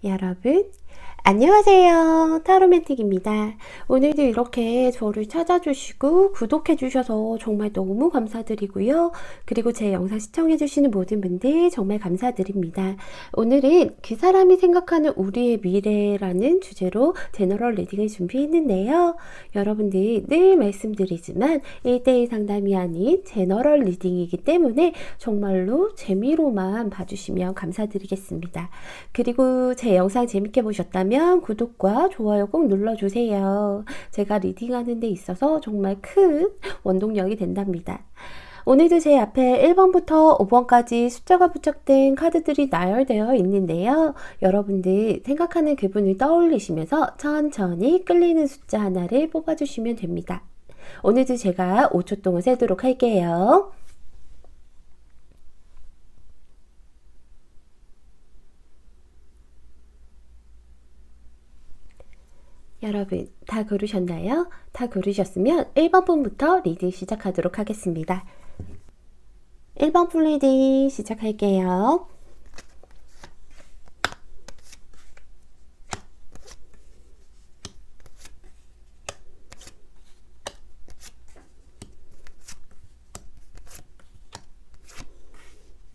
여러분, 안녕하세요. 타로맨틱입니다. 오늘도 이렇게 저를 찾아주시고 구독해주셔서 정말 너무 감사드리고요. 그리고 제 영상 시청해주시는 모든 분들 정말 감사드립니다. 오늘은 그 사람이 생각하는 우리의 미래라는 주제로 제너럴 리딩을 준비했는데요. 여러분들 늘 말씀드리지만 1대1 상담이 아닌 제너럴 리딩이기 때문에 정말로 재미로만 봐주시면 감사드리겠습니다. 그리고 제 영상 재밌게 보셨다면 구독과 좋아요 꼭 눌러주세요. 제가 리딩하는 데 있어서 정말 큰 원동력이 된답니다. 오늘도 제 앞에 1번부터 5번까지 숫자가 부착된 카드들이 나열되어 있는데요. 여러분들 생각하는 그분을 떠올리시면서 천천히 끌리는 숫자 하나를 뽑아주시면 됩니다. 오늘도 제가 5초 동안 세도록 할게요. 여러분 다 고르셨나요? 다 고르셨으면 1번 분부터 리딩 시작하도록 하겠습니다. 1번 분 리딩 시작할게요.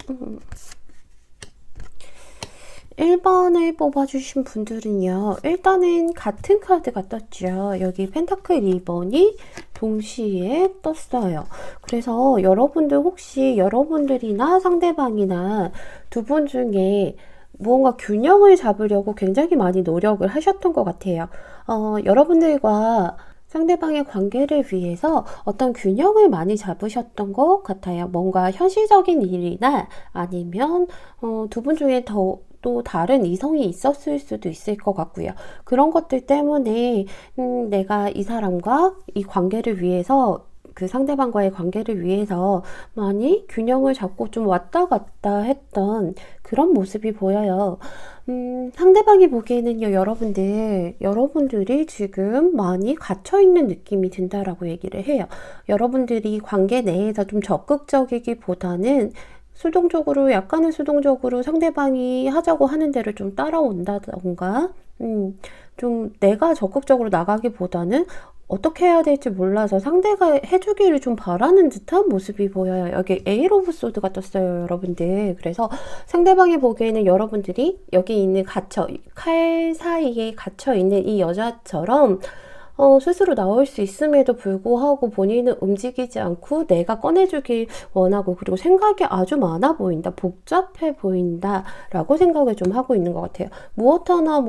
음. 1번을 뽑아주신 분들은요, 일단은 같은 카드가 떴죠. 여기 펜타클 2번이 동시에 떴어요. 그래서 여러분들 혹시 여러분들이나 상대방이나 두 분 중에 무언가 균형을 잡으려고 굉장히 많이 노력을 하셨던 것 같아요. 여러분들과 상대방의 관계를 위해서 어떤 균형을 많이 잡으셨던 것 같아요. 뭔가 현실적인 일이나 아니면 두 분 중에 또 다른 이성이 있었을 수도 있을 것 같고요. 그런 것들 때문에 내가 이 사람과 이 관계를 위해서 그 상대방과의 관계를 위해서 많이 균형을 잡고 좀 왔다 갔다 했던 그런 모습이 보여요. 상대방이 보기에는요, 여러분들이 지금 많이 갇혀있는 느낌이 든다라고 얘기를 해요. 여러분들이 관계 내에서 좀 적극적이기보다는 약간은 수동적으로 상대방이 하자고 하는 대로 좀 따라온다던가, 좀 내가 적극적으로 나가기보다는 어떻게 해야 될지 몰라서 상대가 해주기를 좀 바라는 듯한 모습이 보여요. 여기 에이 오브 소드가 떴어요, 여러분들. 그래서 상대방이 보기에는 여러분들이 여기 있는 칼 사이에 갇혀있는 이 여자처럼 스스로 나올 수 있음에도 불구하고 본인은 움직이지 않고 내가 꺼내주길 원하고, 그리고 생각이 아주 많아 보인다, 복잡해 보인다 라고 생각을 좀 하고 있는 것 같아요. 무엇 하나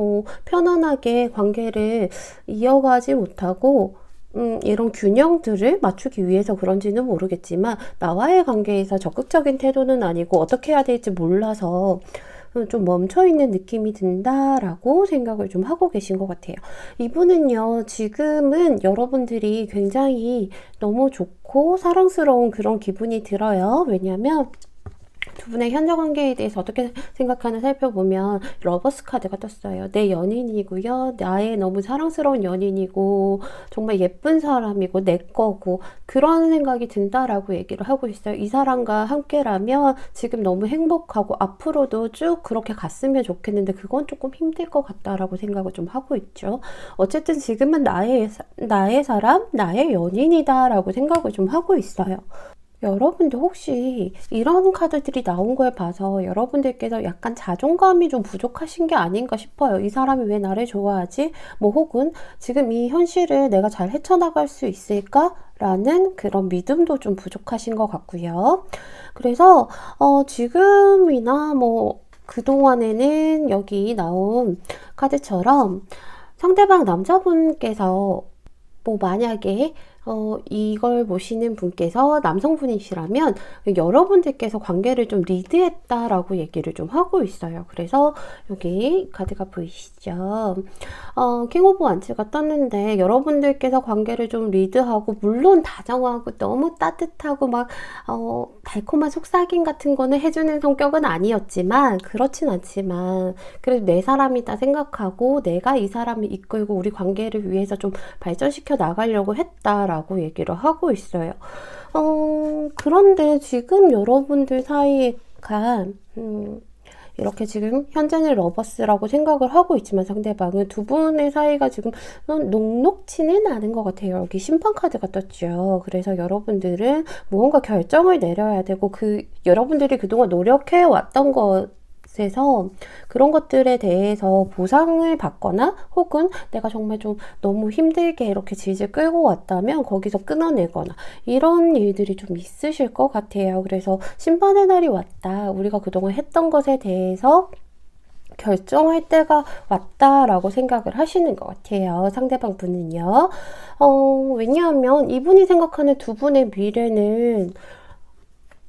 편안하게 관계를 이어가지 못하고 이런 균형들을 맞추기 위해서 그런지는 모르겠지만 나와의 관계에서 적극적인 태도는 아니고 어떻게 해야 될지 몰라서 좀 멈춰있는 느낌이 든다라고 생각을 좀 하고 계신 것 같아요. 이분은요, 지금은 여러분들이 굉장히 너무 좋고 사랑스러운 그런 기분이 들어요. 왜냐면 두 분의 현재 관계에 대해서 어떻게 생각하나 살펴보면 러버스 카드가 떴어요. 내 연인이고요. 나의 너무 사랑스러운 연인이고 정말 예쁜 사람이고 내 거고 그런 생각이 든다라고 얘기를 하고 있어요. 이 사람과 함께라면 지금 너무 행복하고 앞으로도 쭉 그렇게 갔으면 좋겠는데 그건 조금 힘들 것 같다라고 생각을 좀 하고 있죠. 어쨌든 지금은 나의 사람, 나의 연인이다라고 생각을 좀 하고 있어요. 여러분들 혹시 이런 카드들이 나온 걸 봐서 여러분들께서 약간 자존감이 좀 부족하신 게 아닌가 싶어요. 이 사람이 왜 나를 좋아하지? 혹은 지금 이 현실을 내가 잘 헤쳐나갈 수 있을까? 라는 그런 믿음도 좀 부족하신 것 같고요. 그래서 지금이나 그동안에는 여기 나온 카드처럼 상대방 남자분께서 만약에 이걸 보시는 분께서 남성분이시라면 여러분들께서 관계를 좀 리드했다라고 얘기를 좀 하고 있어요. 그래서 여기 카드가 보이시죠? 킹 오브 완츠가 떴는데 여러분들께서 관계를 좀 리드하고, 물론 다정하고 너무 따뜻하고 달콤한 속삭임 같은 거는 해주는 성격은 아니었지만, 그렇진 않지만 그래도 내 사람이다 생각하고 내가 이 사람을 이끌고 우리 관계를 위해서 좀 발전시켜 나가려고 했다라고 얘기를 하고 있어요. 그런데 지금 여러분들 사이에 이렇게 지금 현재는 러버스라고 생각을 하고 있지만 상대방은 두 분의 사이가 지금 녹록치는 않은 것 같아요. 여기 심판 카드가 떴죠. 그래서 여러분들은 무언가 결정을 내려야 되고 여러분들이 그동안 노력해 왔던 것에서 그런 것들에 대해서 보상을 받거나 혹은 내가 정말 좀 너무 힘들게 이렇게 질질 끌고 왔다면 거기서 끊어내거나 이런 일들이 좀 있으실 것 같아요. 그래서 심판의 날이 왔다. 우리가 그동안 했던 것에 대해서 결정할 때가 왔다라고 생각을 하시는 것 같아요. 상대방 분은요. 왜냐하면 이분이 생각하는 두 분의 미래는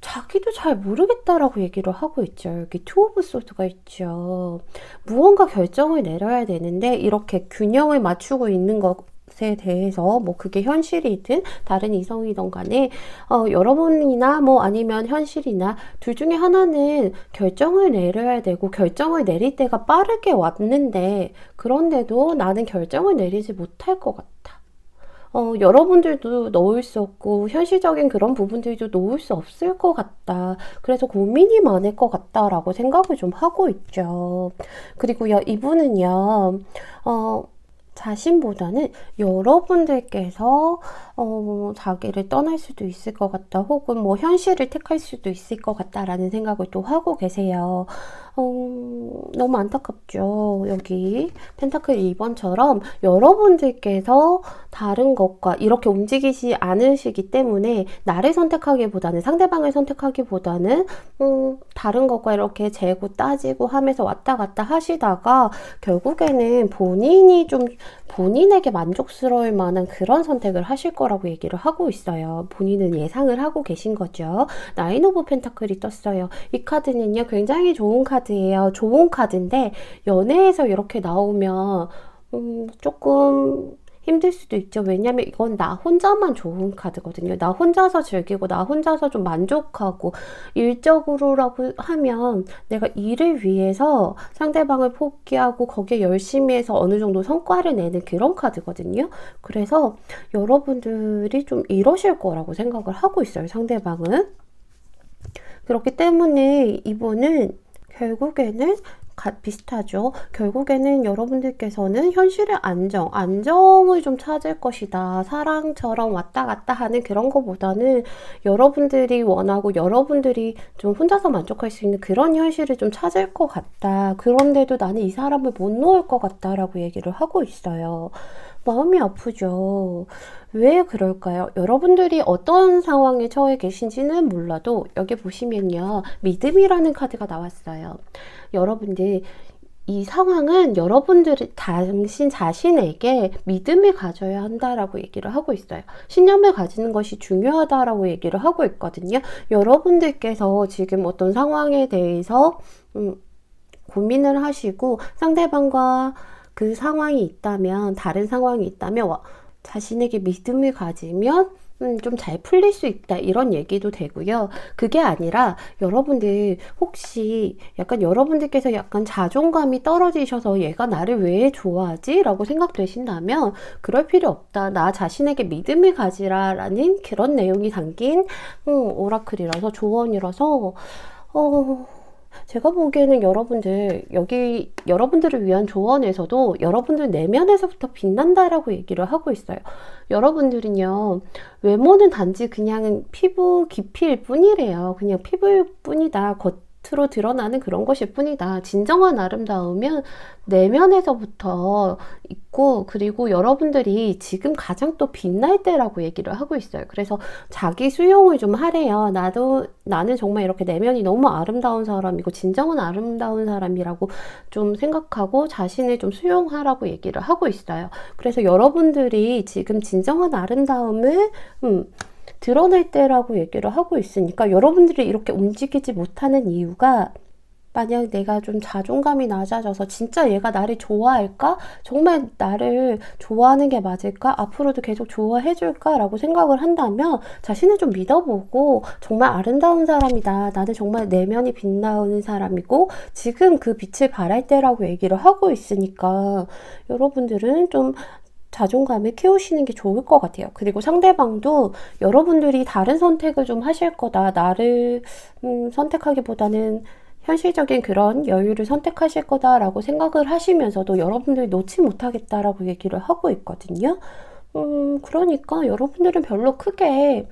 자기도 잘 모르겠다라고 얘기를 하고 있죠. 여기 투 오브 소드가 있죠. 무언가 결정을 내려야 되는데 이렇게 균형을 맞추고 있는 것에 대해서 뭐 그게 현실이든 다른 이성이든 간에 여러분이나 뭐 아니면 현실이나 둘 중에 하나는 결정을 내려야 되고 결정을 내릴 때가 빠르게 왔는데 그런데도 나는 결정을 내리지 못할 것 같다. 여러분들도 놓을 수 없고 현실적인 그런 부분들도 놓을 수 없을 것 같다. 그래서 고민이 많을 것 같다라고 생각을 좀 하고 있죠. 그리고요, 이분은요, 자신보다는 여러분들께서 자기를 떠날 수도 있을 것 같다. 혹은 뭐 현실을 택할 수도 있을 것 같다라는 생각을 또 하고 계세요. 너무 안타깝죠. 여기 펜타클 2번처럼 여러분들께서 다른 것과 이렇게 움직이지 않으시기 때문에 나를 선택하기보다는 상대방을 선택하기보다는 다른 것과 이렇게 재고 따지고 하면서 왔다 갔다 하시다가 결국에는 본인에게 만족스러울 만한 그런 선택을 하실 거라고 얘기를 하고 있어요. 본인은 예상을 하고 계신 거죠. 나인 오브 펜타클이 떴어요. 이 카드는요, 굉장히 좋은 카드예요. 좋은 카드인데 연애에서 이렇게 나오면 조금 힘들 수도 있죠. 왜냐면 이건 나 혼자만 좋은 카드거든요. 나 혼자서 즐기고 나 혼자서 좀 만족하고 일적으로라고 하면 내가 일을 위해서 상대방을 포기하고 거기에 열심히 해서 어느 정도 성과를 내는 그런 카드거든요. 그래서 여러분들이 좀 이러실 거라고 생각을 하고 있어요. 상대방은. 그렇기 때문에 이분은 결국에는 비슷하죠. 결국에는 여러분들께서는 현실의 안정을 좀 찾을 것이다. 사랑처럼 왔다 갔다 하는 그런 거보다는 여러분들이 원하고 여러분들이 좀 혼자서 만족할 수 있는 그런 현실을 좀 찾을 것 같다. 그런데도 나는 이 사람을 못 놓을 것 같다라고 얘기를 하고 있어요. 마음이 아프죠. 왜 그럴까요? 여러분들이 어떤 상황에 처해 계신지는 몰라도 여기 보시면요. 믿음이라는 카드가 나왔어요. 여러분들 이 상황은 여러분들이 당신 자신에게 믿음을 가져야 한다라고 얘기를 하고 있어요. 신념을 가지는 것이 중요하다라고 얘기를 하고 있거든요. 여러분들께서 지금 어떤 상황에 대해서 고민을 하시고 상대방과 그 상황이 있다면, 다른 상황이 있다면 자신에게 믿음을 가지면 좀 잘 풀릴 수 있다 이런 얘기도 되고요. 그게 아니라 여러분들 혹시 약간 여러분들께서 약간 자존감이 떨어지셔서 얘가 나를 왜 좋아하지? 라고 생각되신다면 그럴 필요 없다. 나 자신에게 믿음을 가지라 라는 그런 내용이 담긴 오라클이라서 조언이라서 제가 보기에는 여기 여러분들을 위한 조언에서도 여러분들 내면에서부터 빛난다라고 얘기를 하고 있어요. 여러분들은요, 외모는 단지 그냥 피부 깊이일 뿐이래요. 그냥 피부일 뿐이다. 겉으로 드러나는 그런 것일 뿐이다. 진정한 아름다움은 내면에서부터 있고, 그리고 여러분들이 지금 가장 또 빛날 때라고 얘기를 하고 있어요. 그래서 자기 수용을 좀 하래요. 나는 정말 이렇게 내면이 너무 아름다운 사람이고 진정한 아름다운 사람이라고 좀 생각하고 자신을 좀 수용하라고 얘기를 하고 있어요. 그래서 여러분들이 지금 진정한 아름다움을 드러낼 때라고 얘기를 하고 있으니까 여러분들이 이렇게 움직이지 못하는 이유가 만약 내가 좀 자존감이 낮아져서 진짜 얘가 나를 좋아할까? 정말 나를 좋아하는 게 맞을까? 앞으로도 계속 좋아해줄까? 라고 생각을 한다면 자신을 좀 믿어보고 정말 아름다운 사람이다. 나는 정말 내면이 빛나는 사람이고 지금 그 빛을 발할 때라고 얘기를 하고 있으니까 여러분들은 좀 자존감을 키우시는 게 좋을 것 같아요. 그리고 상대방도 여러분들이 다른 선택을 좀 하실 거다. 나를 선택하기보다는 현실적인 그런 여유를 선택하실 거다라고 생각을 하시면서도 여러분들이 놓지 못하겠다라고 얘기를 하고 있거든요. 그러니까 여러분들은 별로 크게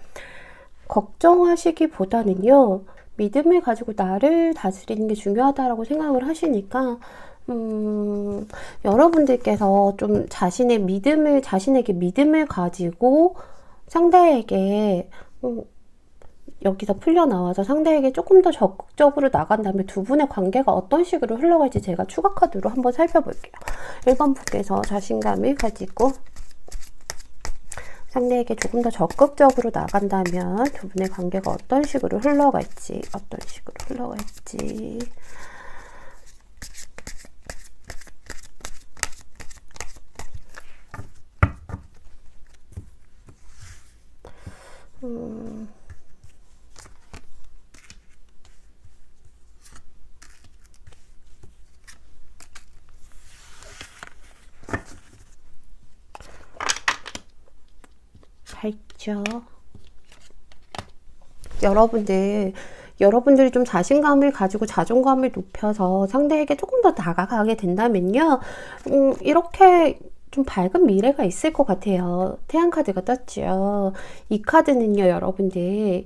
걱정하시기보다는요, 믿음을 가지고 나를 다스리는 게 중요하다라고 생각을 하시니까, 여러분들께서 좀 자신에게 믿음을 가지고 상대에게, 여기서 풀려나와서 상대에게 조금 더 적극적으로 나간다면 두 분의 관계가 어떤 식으로 흘러갈지 제가 추가 카드로 한번 살펴볼게요. 1번 분께서 자신감을 가지고 상대에게 조금 더 적극적으로 나간다면 두 분의 관계가 어떤 식으로 흘러갈지. 밝죠. 여러분들이 좀 자신감을 가지고 자존감을 높여서 상대에게 조금 더 다가가게 된다면요, 이렇게 좀 밝은 미래가 있을 것 같아요. 태양 카드가 떴죠. 이 카드는요, 여러분들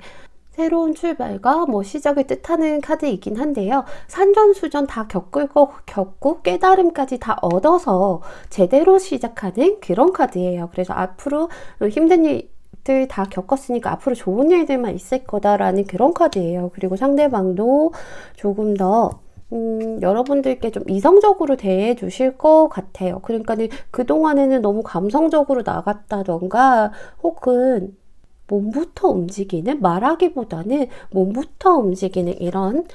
새로운 출발과 시작을 뜻하는 카드이긴 한데요. 산전수전 다 겪고 깨달음까지 다 얻어서 제대로 시작하는 그런 카드예요. 그래서 앞으로 힘든 일들 다 겪었으니까 앞으로 좋은 일들만 있을 거다라는 그런 카드예요. 그리고 상대방도 조금 더 여러분들께 좀 이성적으로 대해 주실 것 같아요. 그러니까 그동안에는 너무 감성적으로 나갔다던가 혹은 몸부터 움직이는, 말하기보다는 몸부터 움직이는 이런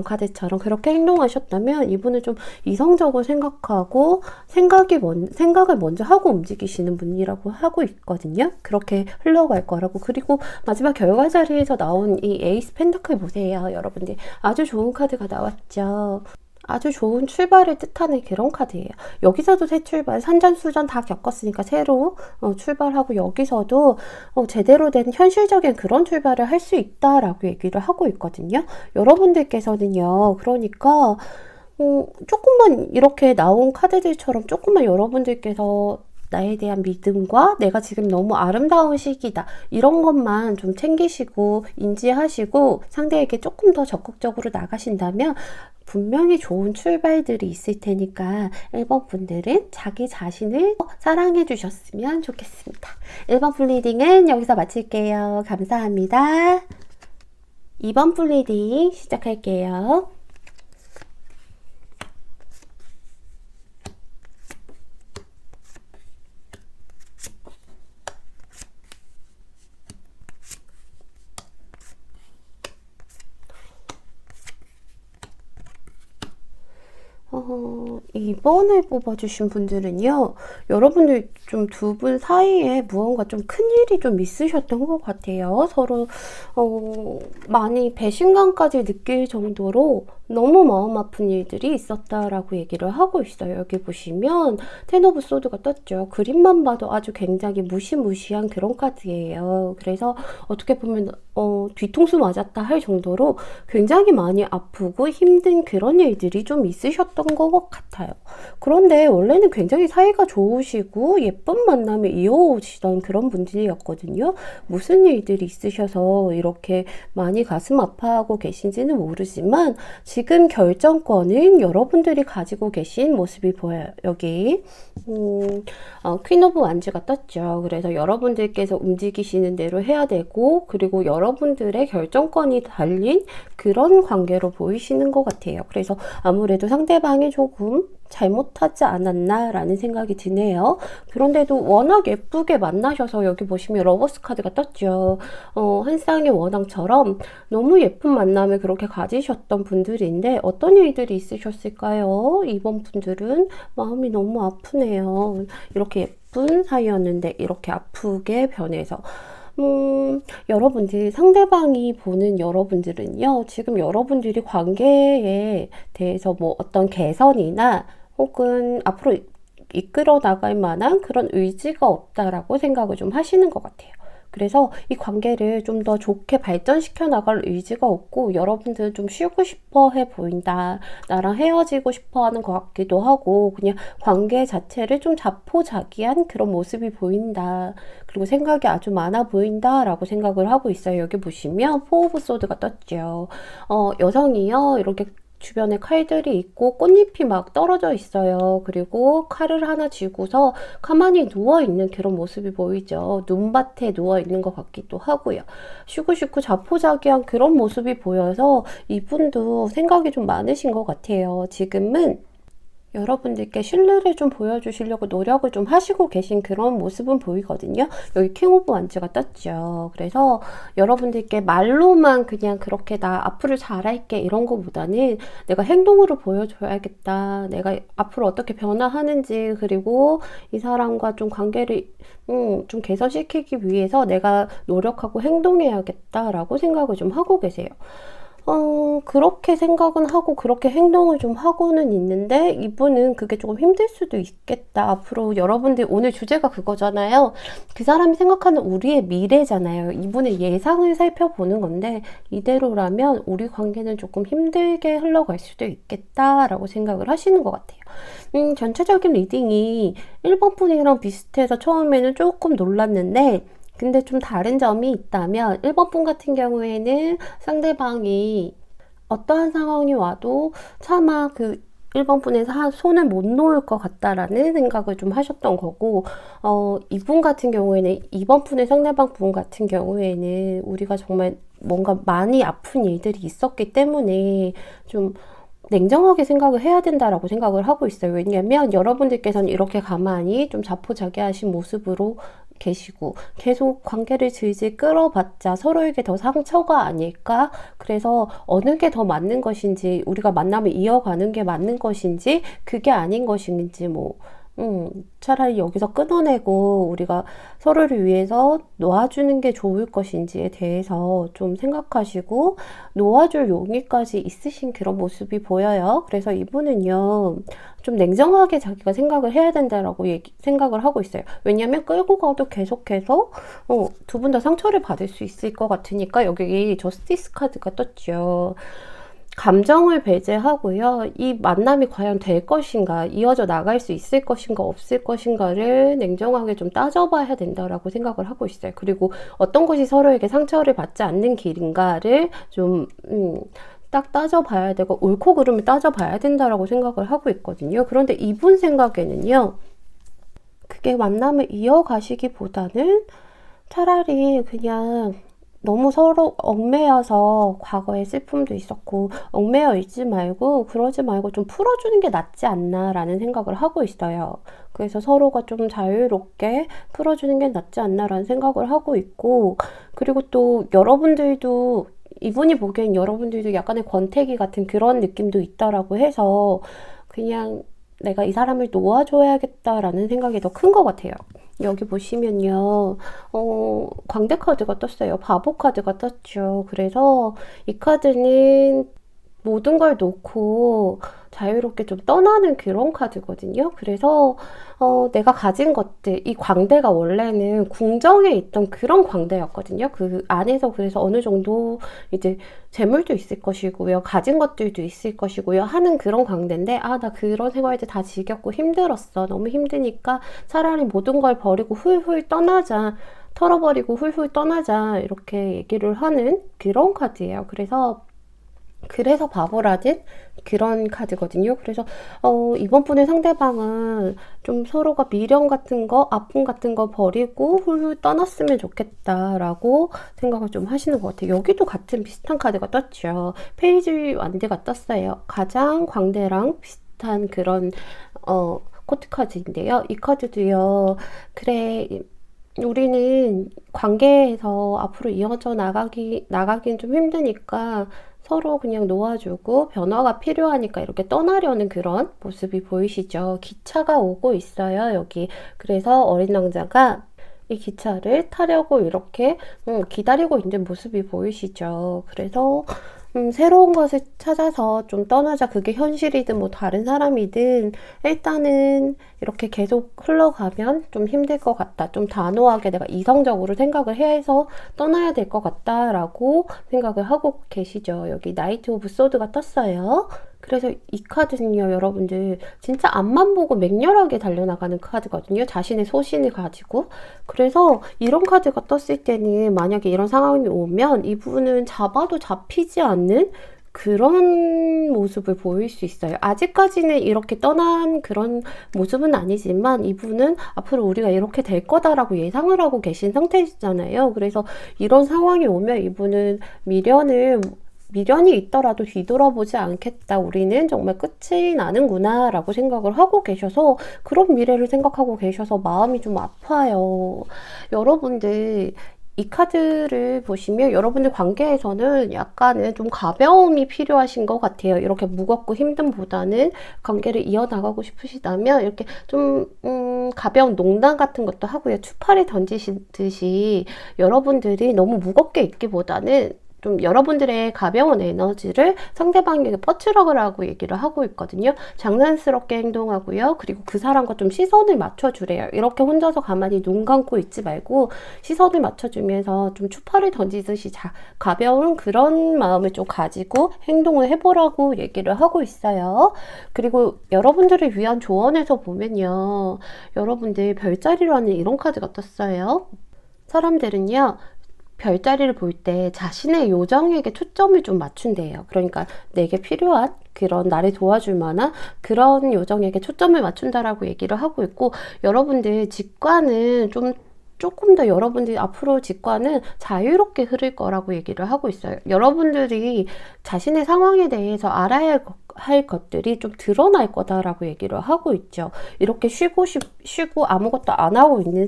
카드처럼 그렇게 행동하셨다면 이분은 좀 이성적으로 생각하고 생각을 먼저 하고 움직이시는 분이라고 하고 있거든요. 그렇게 흘러갈 거라고. 그리고 마지막 결과 자리에서 나온 이 에이스 펜타클 보세요. 여러분들 아주 좋은 카드가 나왔죠. 아주 좋은 출발을 뜻하는 그런 카드예요. 여기서도 새 출발, 산전수전 다 겪었으니까 새로 출발하고 여기서도 제대로 된 현실적인 그런 출발을 할 수 있다라고 얘기를 하고 있거든요. 여러분들께서는요, 그러니까 조금만 이렇게 나온 카드들처럼 조금만 여러분들께서 나에 대한 믿음과 내가 지금 너무 아름다운 시기다, 이런 것만 좀 챙기시고 인지하시고 상대에게 조금 더 적극적으로 나가신다면 분명히 좋은 출발들이 있을 테니까 1번 분들은 자기 자신을 사랑해 주셨으면 좋겠습니다. 1번 풀 리딩은 여기서 마칠게요. 감사합니다. 2번 풀 리딩 시작할게요. 이번에 뽑아주신 분들은요, 여러분들 좀 두 분 사이에 무언가 좀 큰일이 좀 있으셨던 것 같아요. 서로 많이 배신감까지 느낄 정도로 너무 마음 아픈 일들이 있었다라고 얘기를 하고 있어요. 여기 보시면 텐 오브 소드가 떴죠. 그림만 봐도 아주 굉장히 무시무시한 그런 카드예요. 그래서 어떻게 보면 뒤통수 맞았다 할 정도로 굉장히 많이 아프고 힘든 그런 일들이 좀 있으셨던 것 같아요. 그런데 원래는 굉장히 사이가 좋으시고 예쁜 만남을 이어오시던 그런 분들이었거든요. 무슨 일들이 있으셔서 이렇게 많이 가슴 아파하고 계신지는 모르지만 지금 결정권은 여러분들이 가지고 계신 모습이 보여요. 여기 퀸 오브 완즈가 떴죠. 그래서 여러분들께서 움직이시는 대로 해야 되고, 그리고 여러분들의 결정권이 달린 그런 관계로 보이시는 것 같아요. 그래서 아무래도 상대방이 조금 잘못하지 않았나 라는 생각이 드네요. 그런데도 워낙 예쁘게 만나셔서 여기 보시면 러버스 카드가 떴죠. 한 쌍의 원앙처럼 너무 예쁜 만남을 그렇게 가지셨던 분들인데 어떤 일들이 있으셨을까요? 이번 분들은 마음이 너무 아프네요. 이렇게 예쁜 사이였는데 이렇게 아프게 변해서 여러분들, 상대방이 보는 여러분들은요, 지금 여러분들이 관계에 대해서 어떤 개선이나 혹은 앞으로 이끌어 나갈 만한 그런 의지가 없다라고 생각을 좀 하시는 것 같아요. 그래서 이 관계를 좀 더 좋게 발전시켜 나갈 의지가 없고 여러분들은 좀 쉬고 싶어 해 보인다. 나랑 헤어지고 싶어 하는 것 같기도 하고 그냥 관계 자체를 좀 자포자기한 그런 모습이 보인다. 그리고 생각이 아주 많아 보인다 라고 생각을 하고 있어요. 여기 보시면 포 오브 소드가 떴죠. 여성이요. 이렇게 주변에 칼들이 있고 꽃잎이 막 떨어져 있어요. 그리고 칼을 하나 쥐고서 가만히 누워있는 그런 모습이 보이죠. 눈밭에 누워있는 것 같기도 하고요. 쉬고 싶고 자포자기한 그런 모습이 보여서 이분도 생각이 좀 많으신 것 같아요. 지금은 여러분들께 신뢰를 좀 보여주시려고 노력을 좀 하시고 계신 그런 모습은 보이거든요. 여기 킹 오브 완즈가 떴죠. 그래서 여러분들께 말로만 그냥 그렇게 나 앞으로 잘할게 이런 거보다는 내가 행동으로 보여줘야겠다. 내가 앞으로 어떻게 변화하는지 그리고 이 사람과 좀 관계를 좀 개선시키기 위해서 내가 노력하고 행동해야겠다라고 생각을 좀 하고 계세요. 그렇게 생각은 하고 그렇게 행동을 좀 하고는 있는데 이분은 그게 조금 힘들 수도 있겠다. 앞으로 여러분들 오늘 주제가 그거잖아요. 그 사람이 생각하는 우리의 미래잖아요. 이분의 예상을 살펴보는 건데 이대로라면 우리 관계는 조금 힘들게 흘러갈 수도 있겠다라고 생각을 하시는 것 같아요. 전체적인 리딩이 1번 분이랑 비슷해서 처음에는 조금 놀랐는데 근데 좀 다른 점이 있다면 1번 분 같은 경우에는 상대방이 어떠한 상황이 와도 차마 그 1번 분에서 손을 못 놓을 것 같다라는 생각을 좀 하셨던 거고 이분 같은 경우에는 2번 분의 상대방 분 같은 경우에는 우리가 정말 뭔가 많이 아픈 일들이 있었기 때문에 좀 냉정하게 생각을 해야 된다라고 생각을 하고 있어요. 왜냐면 여러분들께서는 이렇게 가만히 좀 자포자기하신 모습으로 계시고 계속 관계를 질질 끌어봤자 서로에게 더 상처가 아닐까? 그래서 어느 게 더 맞는 것인지 우리가 만남을 이어가는 게 맞는 것인지 그게 아닌 것인지 차라리 여기서 끊어내고 우리가 서로를 위해서 놓아주는 게 좋을 것인지에 대해서 좀 생각하시고 놓아줄 용의까지 있으신 그런 모습이 보여요. 그래서 이분은요 좀 냉정하게 자기가 생각을 해야 된다라고 생각을 하고 있어요. 왜냐면 끌고 가도 계속해서 두 분 다 상처를 받을 수 있을 것 같으니까 여기 저스티스 카드가 떴죠. 감정을 배제하고요. 이 만남이 과연 될 것인가, 이어져 나갈 수 있을 것인가, 없을 것인가를 냉정하게 좀 따져봐야 된다라고 생각을 하고 있어요. 그리고 어떤 것이 서로에게 상처를 받지 않는 길인가를 좀 딱 따져봐야 되고 옳고 그름을 따져봐야 된다라고 생각을 하고 있거든요. 그런데 이분 생각에는요. 그게 만남을 이어가시기보다는 차라리 그냥 너무 서로 얽매여서 과거에 슬픔도 있었고 얽매여 있지 말고 그러지 말고 좀 풀어주는 게 낫지 않나 라는 생각을 하고 있어요. 그래서 서로가 좀 자유롭게 풀어주는 게 낫지 않나 라는 생각을 하고 있고 그리고 또 여러분들도 이분이 보기엔 여러분들도 약간의 권태기 같은 그런 느낌도 있다라고 해서 그냥 내가 이 사람을 놓아줘야겠다라는 생각이 더 큰 것 같아요. 여기 보시면요, 광대 카드가 떴어요. 바보 카드가 떴죠. 그래서 이 카드는 모든 걸 놓고 자유롭게 좀 떠나는 그런 카드거든요. 그래서 내가 가진 것들, 이 광대가 원래는 궁정에 있던 그런 광대였거든요. 그 안에서 그래서 어느 정도 이제 재물도 있을 것이고요. 가진 것들도 있을 것이고요. 하는 그런 광대인데 나 그런 생활들 다 지겹고 힘들었어. 너무 힘드니까 차라리 모든 걸 버리고 훌훌 떠나자. 털어버리고 훌훌 떠나자. 이렇게 얘기를 하는 그런 카드예요. 그래서 바보라는 그런 카드거든요. 그래서 이번 분의 상대방은 좀 서로가 미련 같은 거, 아픔 같은 거 버리고 훌훌 떠났으면 좋겠다라고 생각을 좀 하시는 것 같아요. 여기도 같은 비슷한 카드가 떴죠. 페이지 완드가 떴어요. 가장 광대랑 비슷한 그런 코트 카드인데요. 이 카드도요. 그래, 우리는 관계에서 앞으로 이어져 나가긴 좀 힘드니까 서로 그냥 놓아주고 변화가 필요하니까 이렇게 떠나려는 그런 모습이 보이시죠? 기차가 오고 있어요, 여기. 그래서 어린 왕자가 이 기차를 타려고 이렇게 기다리고 있는 모습이 보이시죠? 그래서 새로운 것을 찾아서 좀 떠나자. 그게 현실이든 뭐 다른 사람이든 일단은 이렇게 계속 흘러가면 좀 힘들 것 같다. 좀 단호하게 내가 이성적으로 생각을 해서 떠나야 될 것 같다라고 생각을 하고 계시죠. 여기 나이트 오브 소드가 떴어요. 그래서 이 카드는요, 여러분들 진짜 앞만 보고 맹렬하게 달려나가는 카드거든요. 자신의 소신을 가지고. 그래서 이런 카드가 떴을 때는 만약에 이런 상황이 오면 이분은 잡아도 잡히지 않는 그런 모습을 보일 수 있어요. 아직까지는 이렇게 떠난 그런 모습은 아니지만 이분은 앞으로 우리가 이렇게 될 거다라고 예상을 하고 계신 상태잖아요. 그래서 이런 상황이 오면 이분은 미련이 있더라도 뒤돌아보지 않겠다. 우리는 정말 끝이 나는구나 라고 생각을 하고 계셔서 그런 미래를 생각하고 계셔서 마음이 좀 아파요. 여러분들 이 카드를 보시면 여러분들 관계에서는 약간은 좀 가벼움이 필요하신 것 같아요. 이렇게 무겁고 힘듦보다는 관계를 이어나가고 싶으시다면 이렇게 좀 가벼운 농담 같은 것도 하고요. 추파를 던지시듯이 여러분들이 너무 무겁게 있기보다는 좀 여러분들의 가벼운 에너지를 상대방에게 뻗치라고 얘기를 하고 있거든요. 장난스럽게 행동하고요. 그리고 그 사람과 좀 시선을 맞춰주래요. 이렇게 혼자서 가만히 눈 감고 있지 말고 시선을 맞춰주면서 좀 추파를 던지듯이 가벼운 그런 마음을 좀 가지고 행동을 해보라고 얘기를 하고 있어요. 그리고 여러분들을 위한 조언에서 보면요. 여러분들 별자리라는 이런 카드가 떴어요. 사람들은요. 별자리를 볼 때 자신의 요정에게 초점을 좀 맞춘대요. 그러니까 내게 필요한 그런 나를 도와줄 만한 그런 요정에게 초점을 맞춘다라고 얘기를 하고 있고 여러분들 직관은 조금 더 여러분들이 앞으로 직관은 자유롭게 흐를 거라고 얘기를 하고 있어요. 여러분들이 자신의 상황에 대해서 알아야 할 것들이 좀 드러날 거다라고 얘기를 하고 있죠. 이렇게 쉬고 아무것도 안 하고 있는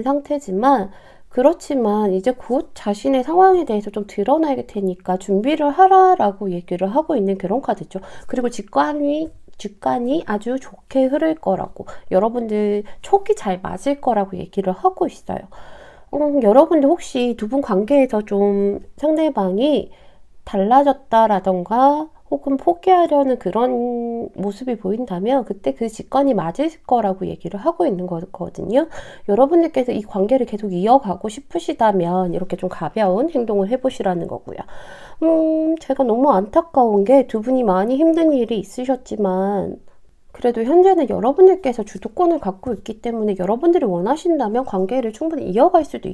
상태지만 그렇지만 이제 곧 자신의 상황에 대해서 좀 드러나게 되니까 준비를 하라라고 얘기를 하고 있는 그런 카드죠. 그리고 직관이 아주 좋게 흐를 거라고 여러분들 촉이 잘 맞을 거라고 얘기를 하고 있어요. 여러분들 혹시 두 분 관계에서 좀 상대방이 달라졌다라던가 혹은 포기하려는 그런 모습이 보인다면 그때 그 직관이 맞을 거라고 얘기를 하고 있는 거거든요. 여러분들께서 이 관계를 계속 이어가고 싶으시다면 이렇게 좀 가벼운 행동을 해보시라는 거고요. 제가 너무 안타까운 게 두 분이 많이 힘든 일이 있으셨지만 그래도 현재는 여러분들께서 주도권을 갖고 있기 때문에 여러분들이 원하신다면 관계를 충분히 이어갈 수도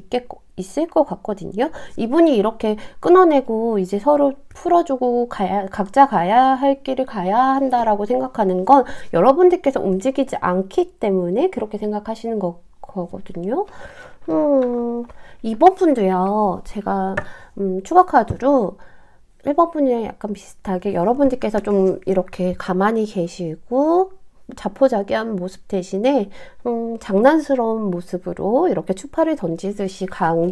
있을 것 같거든요. 이분이 이렇게 끊어내고 이제 서로 풀어주고 각자 가야 할 길을 가야 한다라고 생각하는 건 여러분들께서 움직이지 않기 때문에 그렇게 생각하시는 거거든요. 이번 분도요. 제가 추가 카드로 1번 분이랑 약간 비슷하게 여러분들께서 좀 이렇게 가만히 계시고 자포자기한 모습 대신에 장난스러운 모습으로 이렇게 추파를 던지듯이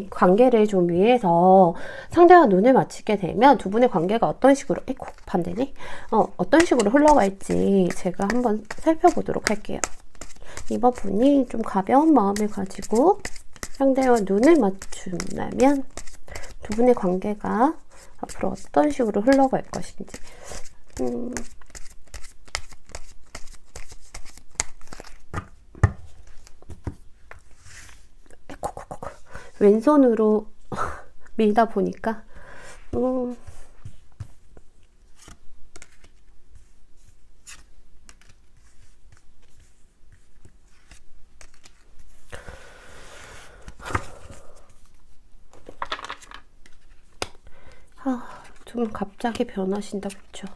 관계를 좀 위해서 상대와 눈을 맞추게 되면 두 분의 관계가 어떤 식으로 반대네? 어떤 식으로 흘러갈지 제가 한번 살펴보도록 할게요. 이번 분이 좀 가벼운 마음을 가지고 상대와 눈을 맞춘다면 두 분의 관계가 앞으로 어떤 식으로 흘러갈 것인지. 왼손으로 밀다 보니까 좀 갑자기 변하신다, 그쵸?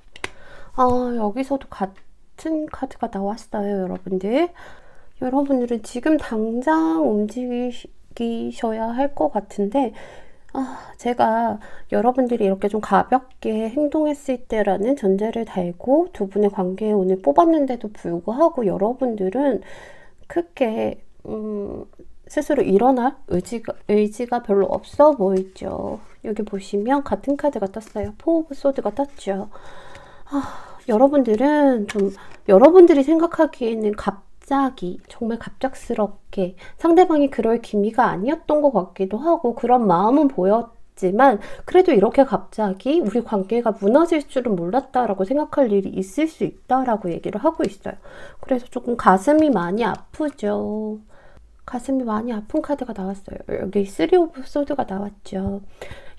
여기서도 같은 카드가 나왔어요, 여러분들. 여러분들은 지금 당장 움직이셔야 할 것 같은데, 제가 여러분들이 이렇게 좀 가볍게 행동했을 때라는 전제를 달고 두 분의 관계에 오늘 뽑았는데도 불구하고 여러분들은 크게, 스스로 일어날 의지가 별로 없어 보이죠. 여기 보시면 같은 카드가 떴어요. 포 오브 소드가 떴죠. 여러분들은 여러분들이 생각하기에는 정말 갑작스럽게 상대방이 그럴 기미가 아니었던 것 같기도 하고 그런 마음은 있지만 그래도 이렇게 갑자기 우리 관계가 무너질 줄은 몰랐다라고 생각할 일이 있을 수 있다라고 얘기를 하고 있어요. 그래서 조금 가슴이 많이 아프죠. 가슴이 많이 아픈 카드가 나왔어요. 여기 3 오브 소드가 나왔죠.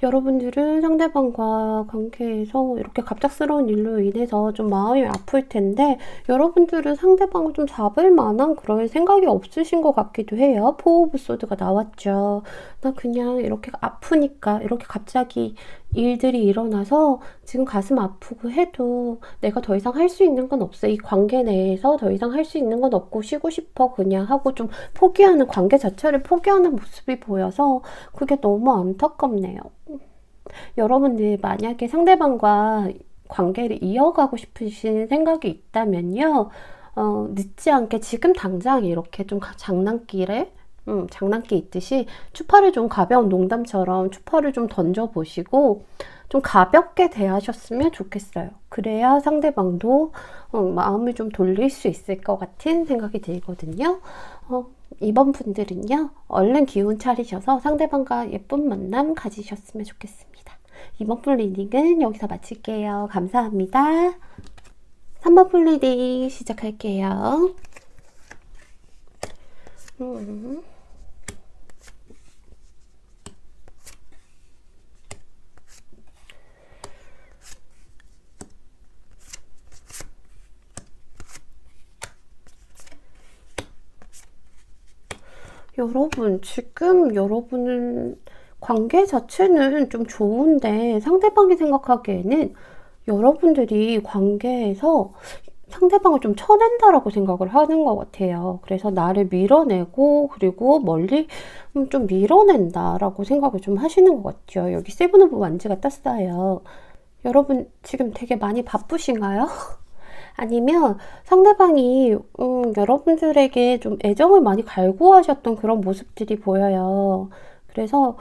여러분들은 상대방과 관계에서 이렇게 갑작스러운 일로 인해서 좀 마음이 아플 텐데 여러분들은 상대방을 좀 잡을 만한 그럴 생각이 없으신 것 같기도 해요. 4 오브 소드가 나왔죠. 나 그냥 이렇게 아프니까 이렇게 갑자기 일들이 일어나서 지금 가슴 아프고 해도 내가 더 이상 할 수 있는 건 없어. 이 관계 내에서 더 이상 할 수 있는 건 없고 쉬고 싶어 그냥 하고 좀 포기하는 관계 자체를 포기하는 모습이 보여서 그게 너무 안타깝네요. 여러분들 만약에 상대방과 관계를 이어가고 싶으신 생각이 있다면요. 늦지 않게 지금 당장 이렇게 좀 장난기 있듯이 추파를 좀 가벼운 농담처럼 추파를 좀 던져보시고 좀 가볍게 대하셨으면 좋겠어요. 그래야 상대방도 마음을 좀 돌릴 수 있을 것 같은 생각이 들거든요. 이번 분들은요, 얼른 기운 차리셔서 상대방과 예쁜 만남 가지셨으면 좋겠습니다. 이번 분 리딩은 여기서 마칠게요. 감사합니다. 3번 분 리딩 시작할게요. 여러분, 지금 여러분은 관계 자체는 좀 좋은데 상대방이 생각하기에는 여러분들이 관계에서 상대방을 좀 쳐낸다라고 생각을 하는 것 같아요. 그래서 나를 밀어내고 그리고 멀리 좀 밀어낸다라고 생각을 좀 하시는 것 같아요. 여기 7 오브 완즈가 떴어요. 여러분 지금 되게 많이 바쁘신가요? 아니면 상대방이 여러분들에게 좀 애정을 많이 갈구하셨던 그런 모습들이 보여요. 그래서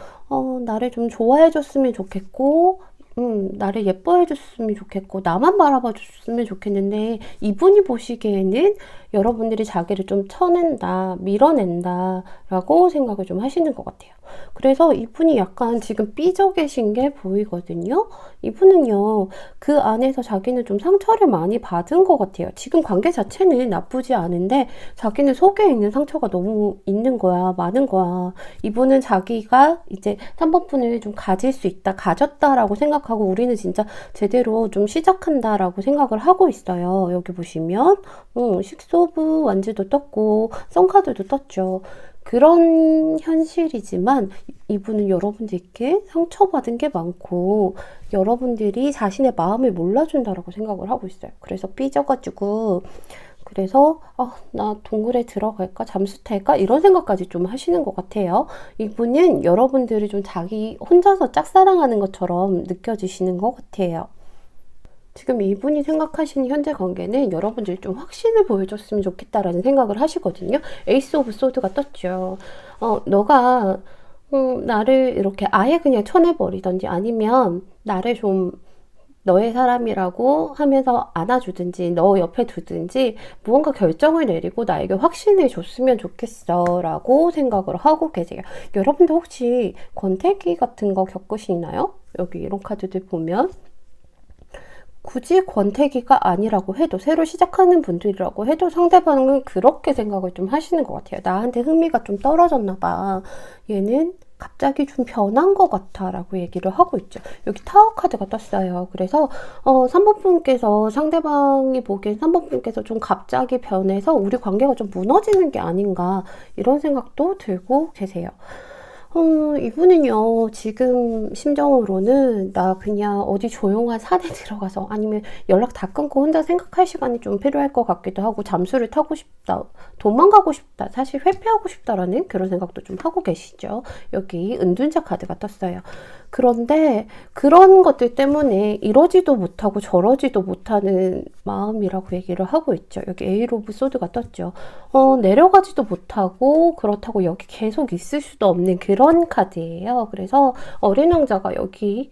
나를 좀 좋아해 줬으면 좋겠고 나를 예뻐해 줬으면 좋겠고 나만 바라봐 줬으면 좋겠는데 이분이 보시기에는 여러분들이 자기를 좀 쳐낸다, 밀어낸다 라고 생각을 좀 하시는 것 같아요. 그래서 이분이 약간 지금 삐져 계신 게 보이거든요. 이분은요, 그 안에서 자기는 좀 상처를 많이 받은 것 같아요. 지금 관계 자체는 나쁘지 않은데 자기는 속에 있는 상처가 너무 있는 거야, 많은 거야. 이분은 자기가 이제 3번 분을 좀 가질 수 있다, 가졌다라고 생각하고 우리는 진짜 제대로 좀 시작한다라고 생각을 하고 있어요. 여기 보시면 6 오브 완즈도 떴고 썬카드도 떴죠. 그런 현실이지만 이분은 여러분들께 상처받은 게 많고 여러분들이 자신의 마음을 몰라준다라고 생각을 하고 있어요. 그래서 삐져가지고 그래서 나 동굴에 들어갈까 잠수 탈까 이런 생각까지 좀 하시는 것 같아요. 이분은 여러분들이 좀 자기 혼자서 짝사랑하는 것처럼 느껴지시는 것 같아요. 지금 이분이 생각하시는 현재 관계는 여러분들이 좀 확신을 보여줬으면 좋겠다라는 생각을 하시거든요. 에이스 오브 소드가 떴죠. 너가 나를 이렇게 아예 그냥 쳐내버리던지 아니면 나를 좀 너의 사람이라고 하면서 안아주든지 너 옆에 두든지 무언가 결정을 내리고 나에게 확신을 줬으면 좋겠어 라고 생각을 하고 계세요. 여러분들 혹시 권태기 같은 거 겪으시나요? 여기 이런 카드들 보면 굳이 권태기가 아니라고 해도 새로 시작하는 분들이라고 해도 상대방은 그렇게 생각을 좀 하시는 것 같아요. 나한테 흥미가 좀 떨어졌나 봐. 얘는 갑자기 좀 변한 것 같아 라고 얘기를 하고 있죠. 여기 타워 카드가 떴어요. 그래서 3번 분께서 상대방이 보기엔 3번 분께서 좀 갑자기 변해서 우리 관계가 좀 무너지는 게 아닌가 이런 생각도 들고 계세요. 이분은요, 지금 심정으로는 나 그냥 어디 조용한 산에 들어가서 아니면 연락 다 끊고 혼자 생각할 시간이 좀 필요할 것 같기도 하고 잠수를 타고 싶다, 도망가고 싶다, 사실 회피하고 싶다라는 그런 생각도 좀 하고 계시죠. 여기 은둔자 카드가 떴어요. 그런데 그런 것들 때문에 이러지도 못하고 저러지도 못하는 마음이라고 얘기를 하고 있죠. 여기 에이 오브 소드가 떴죠. 내려가지도 못하고 그렇다고 여기 계속 있을 수도 없는 그런 카드예요. 그래서 어린 왕자가 여기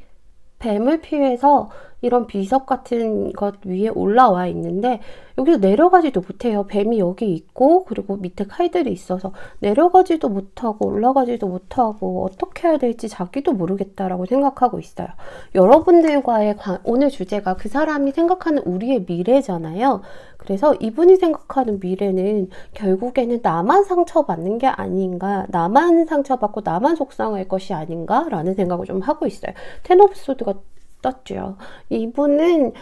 뱀을 피해서 이런 비석 같은 것 위에 올라와 있는데 여기서 내려가지도 못해요. 뱀이 여기 있고 그리고 밑에 칼들이 있어서 내려가지도 못하고 올라가지도 못하고 어떻게 해야 될지 자기도 모르겠다라고 생각하고 있어요. 여러분들과의 오늘 주제가 그 사람이 생각하는 우리의 미래잖아요. 그래서 이분이 생각하는 미래는 결국에는 나만 상처받는 게 아닌가, 나만 상처받고 나만 속상할 것이 아닌가 라는 생각을 좀 하고 있어요. 텐 오브 소드가 떴죠. 이분은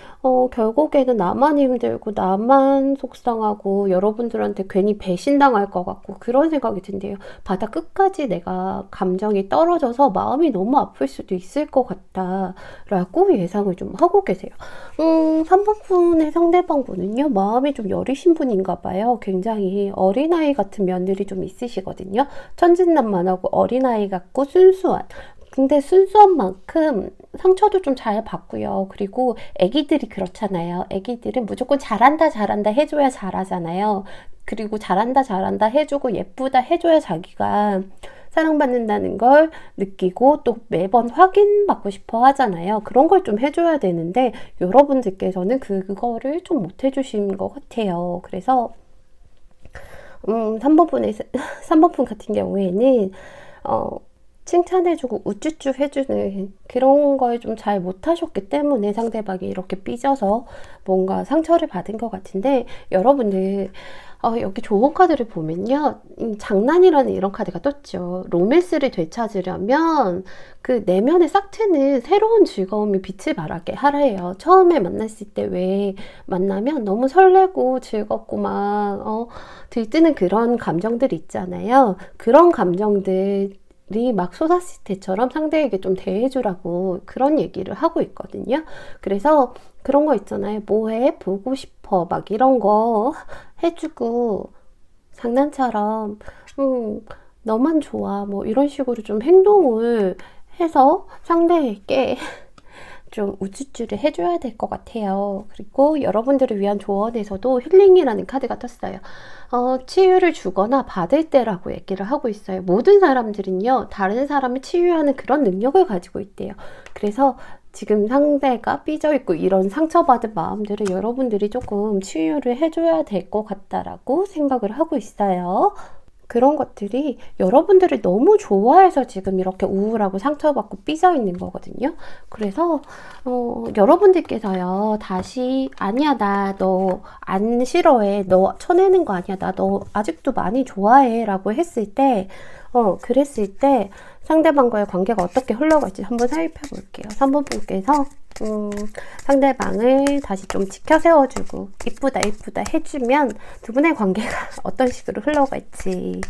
결국에는 나만 힘들고 나만 속상하고 여러분들한테 괜히 배신당할 것 같고 그런 생각이 든대요. 바다 끝까지 내가 감정이 떨어져서 마음이 너무 아플 수도 있을 것 같다 라고 예상을 좀 하고 계세요. 3번 분의 상대방 분은요, 마음이 좀 여리신 분인가 봐요. 굉장히 어린아이 같은 면들이 좀 있으시거든요. 천진난만하고 어린아이 같고 순수한, 근데 순수한 만큼 상처도 좀 잘 받고요. 그리고 애기들이 그렇잖아요. 애기들은 무조건 잘한다 잘한다 해줘야 잘하잖아요. 그리고 잘한다 잘한다 해주고 예쁘다 해줘야 자기가 사랑받는다는 걸 느끼고 또 매번 확인받고 싶어 하잖아요. 그런 걸 좀 해줘야 되는데 여러분들께서는 그거를 좀 못 해주신 것 같아요. 그래서 3번 분 같은 경우에는 칭찬해주고 우쭈쭈 해주는 그런 걸 좀 잘 못하셨기 때문에 상대방이 이렇게 삐져서 뭔가 상처를 받은 것 같은데, 여러분들 여기 좋은 카드를 보면요, 장난이라는 이런 카드가 떴죠. 로맨스를 되찾으려면 그 내면에 싹 트는 새로운 즐거움이 빛을 발하게 하래요. 처음에 만났을 때 왜 만나면 너무 설레고 즐겁고 막 들뜨는 그런 감정들 있잖아요. 그런 감정들 막 쏟았을 때처럼 상대에게 좀 대해주라고 그런 얘기를 하고 있거든요. 그래서 그런 거 있잖아요. 뭐해? 보고 싶어. 막 이런 거 해주고 장난처럼 너만 좋아. 뭐 이런 식으로 좀 행동을 해서 상대에게 좀 우쭈쭈를 해줘야 될 것 같아요. 그리고 여러분들을 위한 조언에서도 힐링이라는 카드가 떴어요. 치유를 주거나 받을 때라고 얘기를 하고 있어요. 모든 사람들은요, 다른 사람을 치유하는 그런 능력을 가지고 있대요. 그래서 지금 상대가 삐져있고 이런 상처받은 마음들을 여러분들이 조금 치유를 해줘야 될 것 같다라고 생각을 하고 있어요. 그런 것들이 여러분들을 너무 좋아해서 지금 이렇게 우울하고 상처받고 삐져 있는 거거든요. 그래서 여러분들께서요, 다시 아니야, 나 너 안 싫어해, 너 쳐내는 거 아니야, 나 너 아직도 많이 좋아해 라고 했을 때, 그랬을 때 상대방과의 관계가 어떻게 흘러갈지 한번 살펴볼게요. 3번 분께서 상대방을 다시 좀 지켜 세워주고 이쁘다 이쁘다 해주면 두 분의 관계가 어떤 식으로 흘러갈지.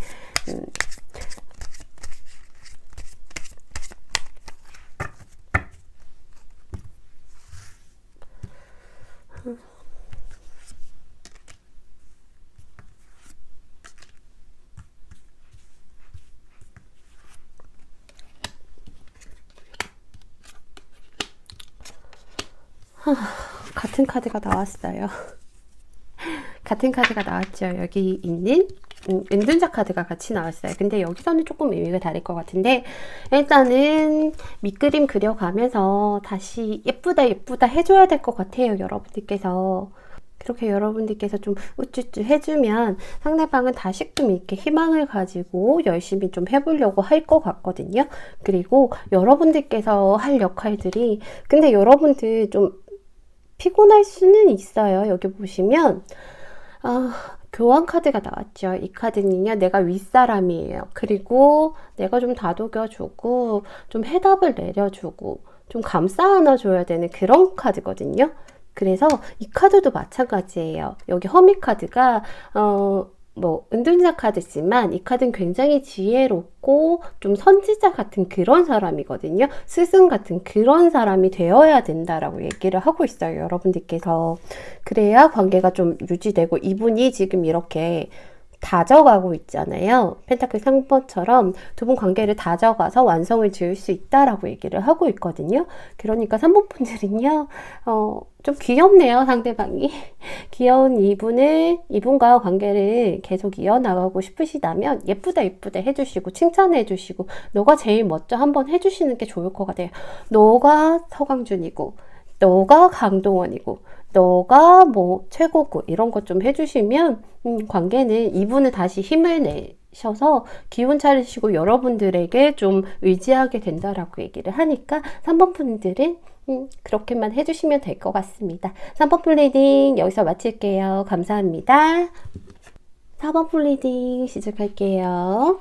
같은 카드가 나왔어요. 같은 카드가 나왔죠. 여기 있는 은둔자 카드가 같이 나왔어요. 근데 여기서는 조금 의미가 다를 것 같은데, 일단은 밑그림 그려가면서 다시 예쁘다 예쁘다 해줘야 될 것 같아요. 여러분들께서 그렇게 여러분들께서 좀 우쭈쭈 해주면 상대방은 다시금 이렇게 희망을 가지고 열심히 좀 해보려고 할 것 같거든요. 그리고 여러분들께서 할 역할들이, 근데 여러분들 좀 피곤할 수는 있어요. 여기 보시면 교환 카드가 나왔죠. 이 카드는요, 내가 윗사람이에요. 그리고 내가 좀 다독여주고 좀 해답을 내려주고 좀 감싸 안아줘야 되는 그런 카드거든요. 그래서 이 카드도 마찬가지예요. 여기 허미 카드가 뭐 은둔자 카드지만 이 카드는 굉장히 지혜롭고 좀 선지자 같은 그런 사람이거든요. 스승 같은 그런 사람이 되어야 된다라고 얘기를 하고 있어요. 여러분들께서. 그래야 관계가 좀 유지되고, 이분이 지금 이렇게 다져가고 있잖아요. 펜타클 상번처럼 두 분 관계를 다져가서 완성을 지을 수 있다라고 얘기를 하고 있거든요. 그러니까 3번 분들은요, 좀 귀엽네요, 상대방이. 귀여운 이분과 관계를 계속 이어나가고 싶으시다면 예쁘다 예쁘다 해주시고 칭찬해주시고 너가 제일 멋져 한번 해주시는 게 좋을 것 같아요. 너가 서강준이고 너가 강동원이고 너가 뭐 최고고 이런 것 좀 해주시면 관계는 이분은 다시 힘을 내셔서 기운 차리시고 여러분들에게 좀 의지하게 된다라고 얘기를 하니까 3번 분들은 그렇게만 해주시면 될 것 같습니다. 3번 플리딩 여기서 마칠게요. 감사합니다. 4번 플리딩 시작할게요.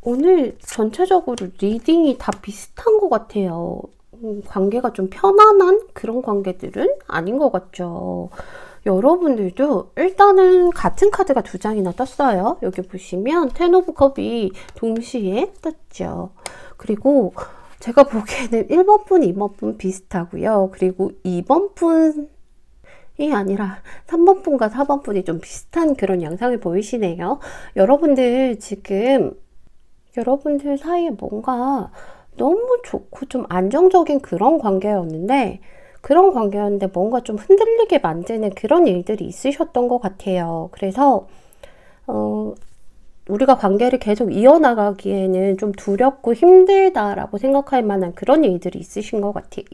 오늘 전체적으로 리딩이 다 비슷한 것 같아요. 관계가 좀 편안한 그런 관계들은 아닌 것 같죠. 여러분들도 일단은 같은 카드가 두 장이나 떴어요. 여기 보시면 텐 오브 컵이 동시에 떴죠. 그리고 제가 보기에는 1번 분, 2번 분 비슷하고요. 그리고 2번 분이 아니라 3번 분과 4번 분이 좀 비슷한 그런 양상을 보이시네요. 여러분들 지금 여러분들 사이에 뭔가 너무 좋고 좀 안정적인 그런 관계였는데 뭔가 좀 흔들리게 만드는 그런 일들이 있으셨던 것 같아요. 그래서 우리가 관계를 계속 이어나가기에는 좀 두렵고 힘들다라고 생각할 만한 그런 일들이 있으셨던 것 같아요.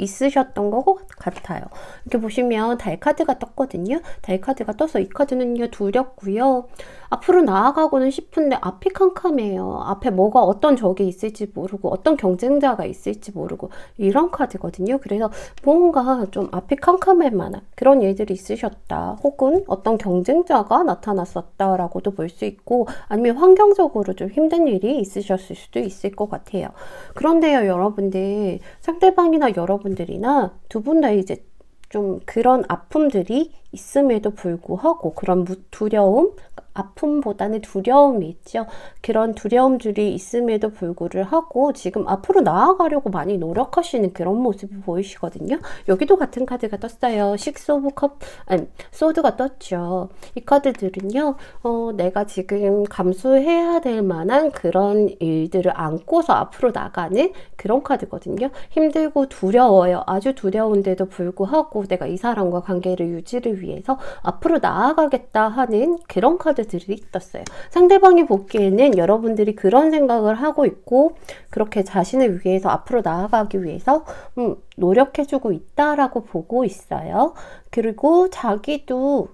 이렇게 보시면 달 카드가 떴거든요. 달 카드가 떠서 이 카드는요, 두렵고요. 앞으로 나아가고는 싶은데 앞이 캄캄해요. 앞에 뭐가 어떤 적이 있을지 모르고 어떤 경쟁자가 있을지 모르고 이런 카드거든요. 그래서 뭔가 좀 앞이 캄캄할 만한 그런 일들이 있으셨다. 혹은 어떤 경쟁자가 나타났었다라고도 볼 수 있고 아니면 환경적으로 좀 힘든 일이 있으셨을 수도 있을 것 같아요. 그런데요, 여러분들 상대방이나 여러분들이나 두 분 다 이제 좀 그런 아픔들이 있음에도 불구하고 그런 두려움, 아픔보다는 두려움이 있죠. 그런 두려움들이 있음에도 불구하고 지금 앞으로 나아가려고 많이 노력하시는 그런 모습이 보이시거든요. 여기도 같은 카드가 떴어요. 식스 오브 컵, 아니, 소드가 떴죠. 이 카드들은요, 내가 지금 감수해야 될 만한 그런 일들을 안고서 앞으로 나가는 그런 카드거든요. 힘들고 두려워요. 아주 두려운데도 불구하고 내가 이 사람과 관계를 유지를 위해서 앞으로 나아가겠다 하는 그런 카드들이 떴어요. 상대방이 보기에는 여러분들이 그런 생각을 하고 있고 그렇게 자신을 위해서 앞으로 나아가기 위해서 노력해주고 있다라고 보고 있어요. 그리고 자기도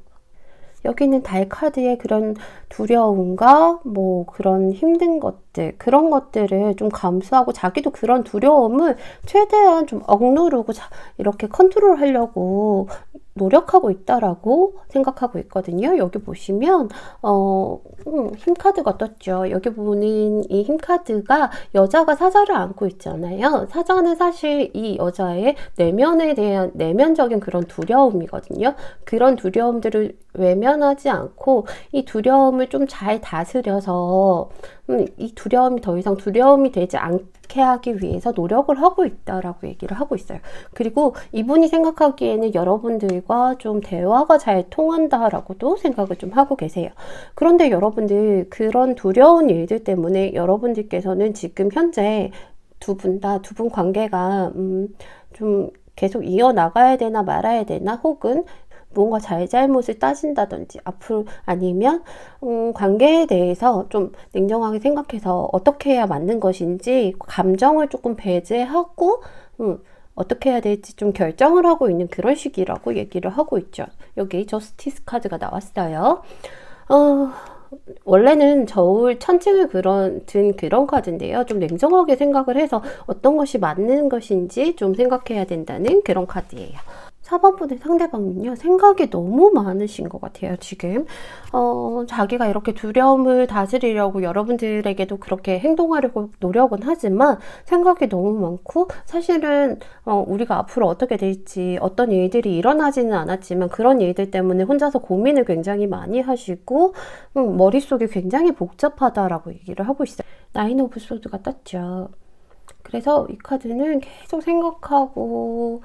여기는 달 카드의 그런 두려움과 뭐 그런 힘든 것들, 그런 것들을 좀 감수하고 자기도 그런 두려움을 최대한 좀 억누르고 이렇게 컨트롤 하려고 노력하고 있다라고 생각하고 있거든요. 여기 보시면 힘카드가 떴죠. 여기 보는 이 힘카드가 여자가 사자를 안고 있잖아요. 사자는 사실 이 여자의 내면에 대한 내면적인 그런 두려움이거든요. 그런 두려움들을 외면하지 않고 이 두려움을 좀 잘 다스려서 이 두려움이 더 이상 두려움이 되지 않게 하기 위해서 노력을 하고 있다라고 얘기를 하고 있어요. 그리고 이분이 생각하기에는 여러분들과 좀 대화가 잘 통한다라고도 생각을 좀 하고 계세요. 그런데 여러분들 그런 두려운 일들 때문에 여러분들께서는 지금 현재 두 분 관계가 좀 계속 이어나가야 되나 말아야 되나 혹은 뭔가 잘잘못을 따진다든지 앞으로 아니면 관계에 대해서 좀 냉정하게 생각해서 어떻게 해야 맞는 것인지 감정을 조금 배제하고 어떻게 해야 될지 좀 결정을 하고 있는 그런 시기라고 얘기를 하고 있죠. 여기 저스티스 카드가 나왔어요. 원래는 저울 천칭을 든 그런 카드인데요. 좀 냉정하게 생각을 해서 어떤 것이 맞는 것인지 좀 생각해야 된다는 그런 카드예요. 4번 분의 상대방은요, 생각이 너무 많으신 것 같아요, 지금. 자기가 이렇게 두려움을 다스리려고 여러분들에게도 그렇게 행동하려고 노력은 하지만 생각이 너무 많고, 사실은, 우리가 앞으로 어떻게 될지, 어떤 일들이 일어나지는 않았지만 그런 일들 때문에 혼자서 고민을 굉장히 많이 하시고, 머릿속이 굉장히 복잡하다라고 얘기를 하고 있어요. 나인 오브 소드가 떴죠. 그래서 이 카드는 계속 생각하고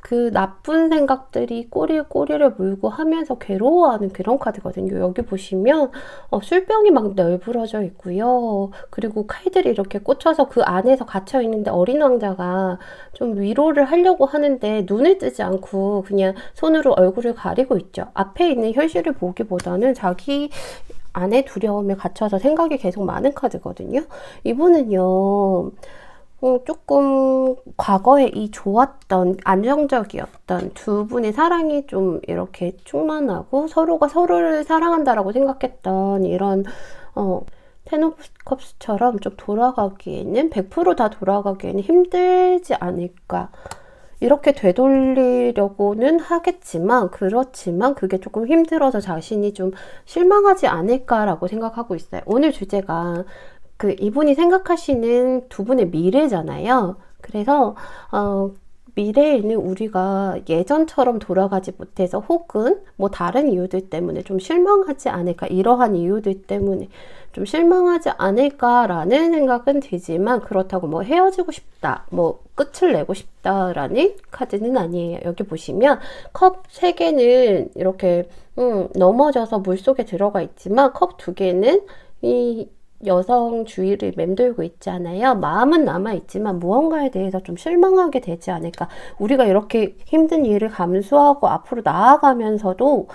그 나쁜 생각들이 꼬리에 꼬리를 물고 하면서 괴로워하는 그런 카드거든요. 여기 보시면 술병이 막 널브러져 있고요. 그리고 칼들이 이렇게 꽂혀서 그 안에서 갇혀 있는데 어린 왕자가 좀 위로를 하려고 하는데 눈을 뜨지 않고 그냥 손으로 얼굴을 가리고 있죠. 앞에 있는 현실을 보기보다는 자기 안에 두려움에 갇혀서 생각이 계속 많은 카드거든요. 이분은요, 조금 과거에 이 좋았던 안정적이었던 두 분의 사랑이 좀 이렇게 충만하고 서로가 서로를 사랑한다라고 생각했던 이런 텐 오브 컵스처럼 좀 돌아가기에는 100%다 돌아가기에는 힘들지 않을까. 이렇게 되돌리려고는 하겠지만 그렇지만 그게 조금 힘들어서 자신이 좀 실망하지 않을까라고 생각하고 있어요. 오늘 주제가 그 이분이 생각하시는 두 분의 미래잖아요. 그래서 미래에는 우리가 예전처럼 돌아가지 못해서 혹은 뭐 다른 이유들 때문에 좀 실망하지 않을까, 이러한 이유들 때문에 좀 실망하지 않을까라는 생각은 들지만 그렇다고 뭐 헤어지고 싶다, 뭐 끝을 내고 싶다라는 카드는 아니에요. 여기 보시면 컵 3개는 이렇게 넘어져서 물속에 들어가 있지만 컵 2개는 이 여성 주위를 맴돌고 있잖아요. 마음은 남아있지만 무언가에 대해서 좀 실망하게 되지 않을까. 우리가 이렇게 힘든 일을 감수하고 앞으로 나아가면서도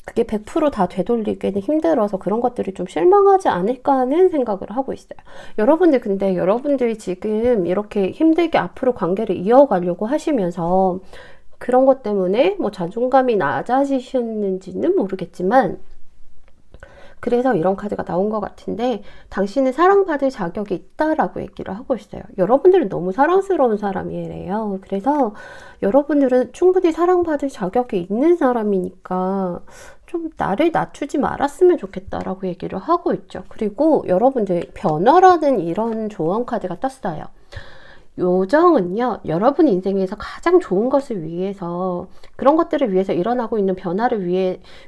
그게 100%다 되돌리기는 힘들어서 그런 것들이 좀 실망하지 않을까 하는 생각을 하고 있어요. 여러분들 근데 여러분들이 지금 이렇게 힘들게 앞으로 관계를 이어가려고 하시면서 그런 것 때문에 뭐 자존감이 낮아지셨는지는 모르겠지만 그래서 이런 카드가 나온 것 같은데 당신은 사랑받을 자격이 있다라고 얘기를 하고 있어요. 여러분들은 너무 사랑스러운 사람이래요. 그래서 여러분들은 충분히 사랑받을 자격이 있는 사람이니까 좀 나를 낮추지 말았으면 좋겠다라고 얘기를 하고 있죠. 그리고 여러분들 변화라는 이런 조언 카드가 떴어요. 요정은요, 여러분 인생에서 가장 좋은 것을 위해서, 그런 것들을 위해서 일어나고 있는 변화를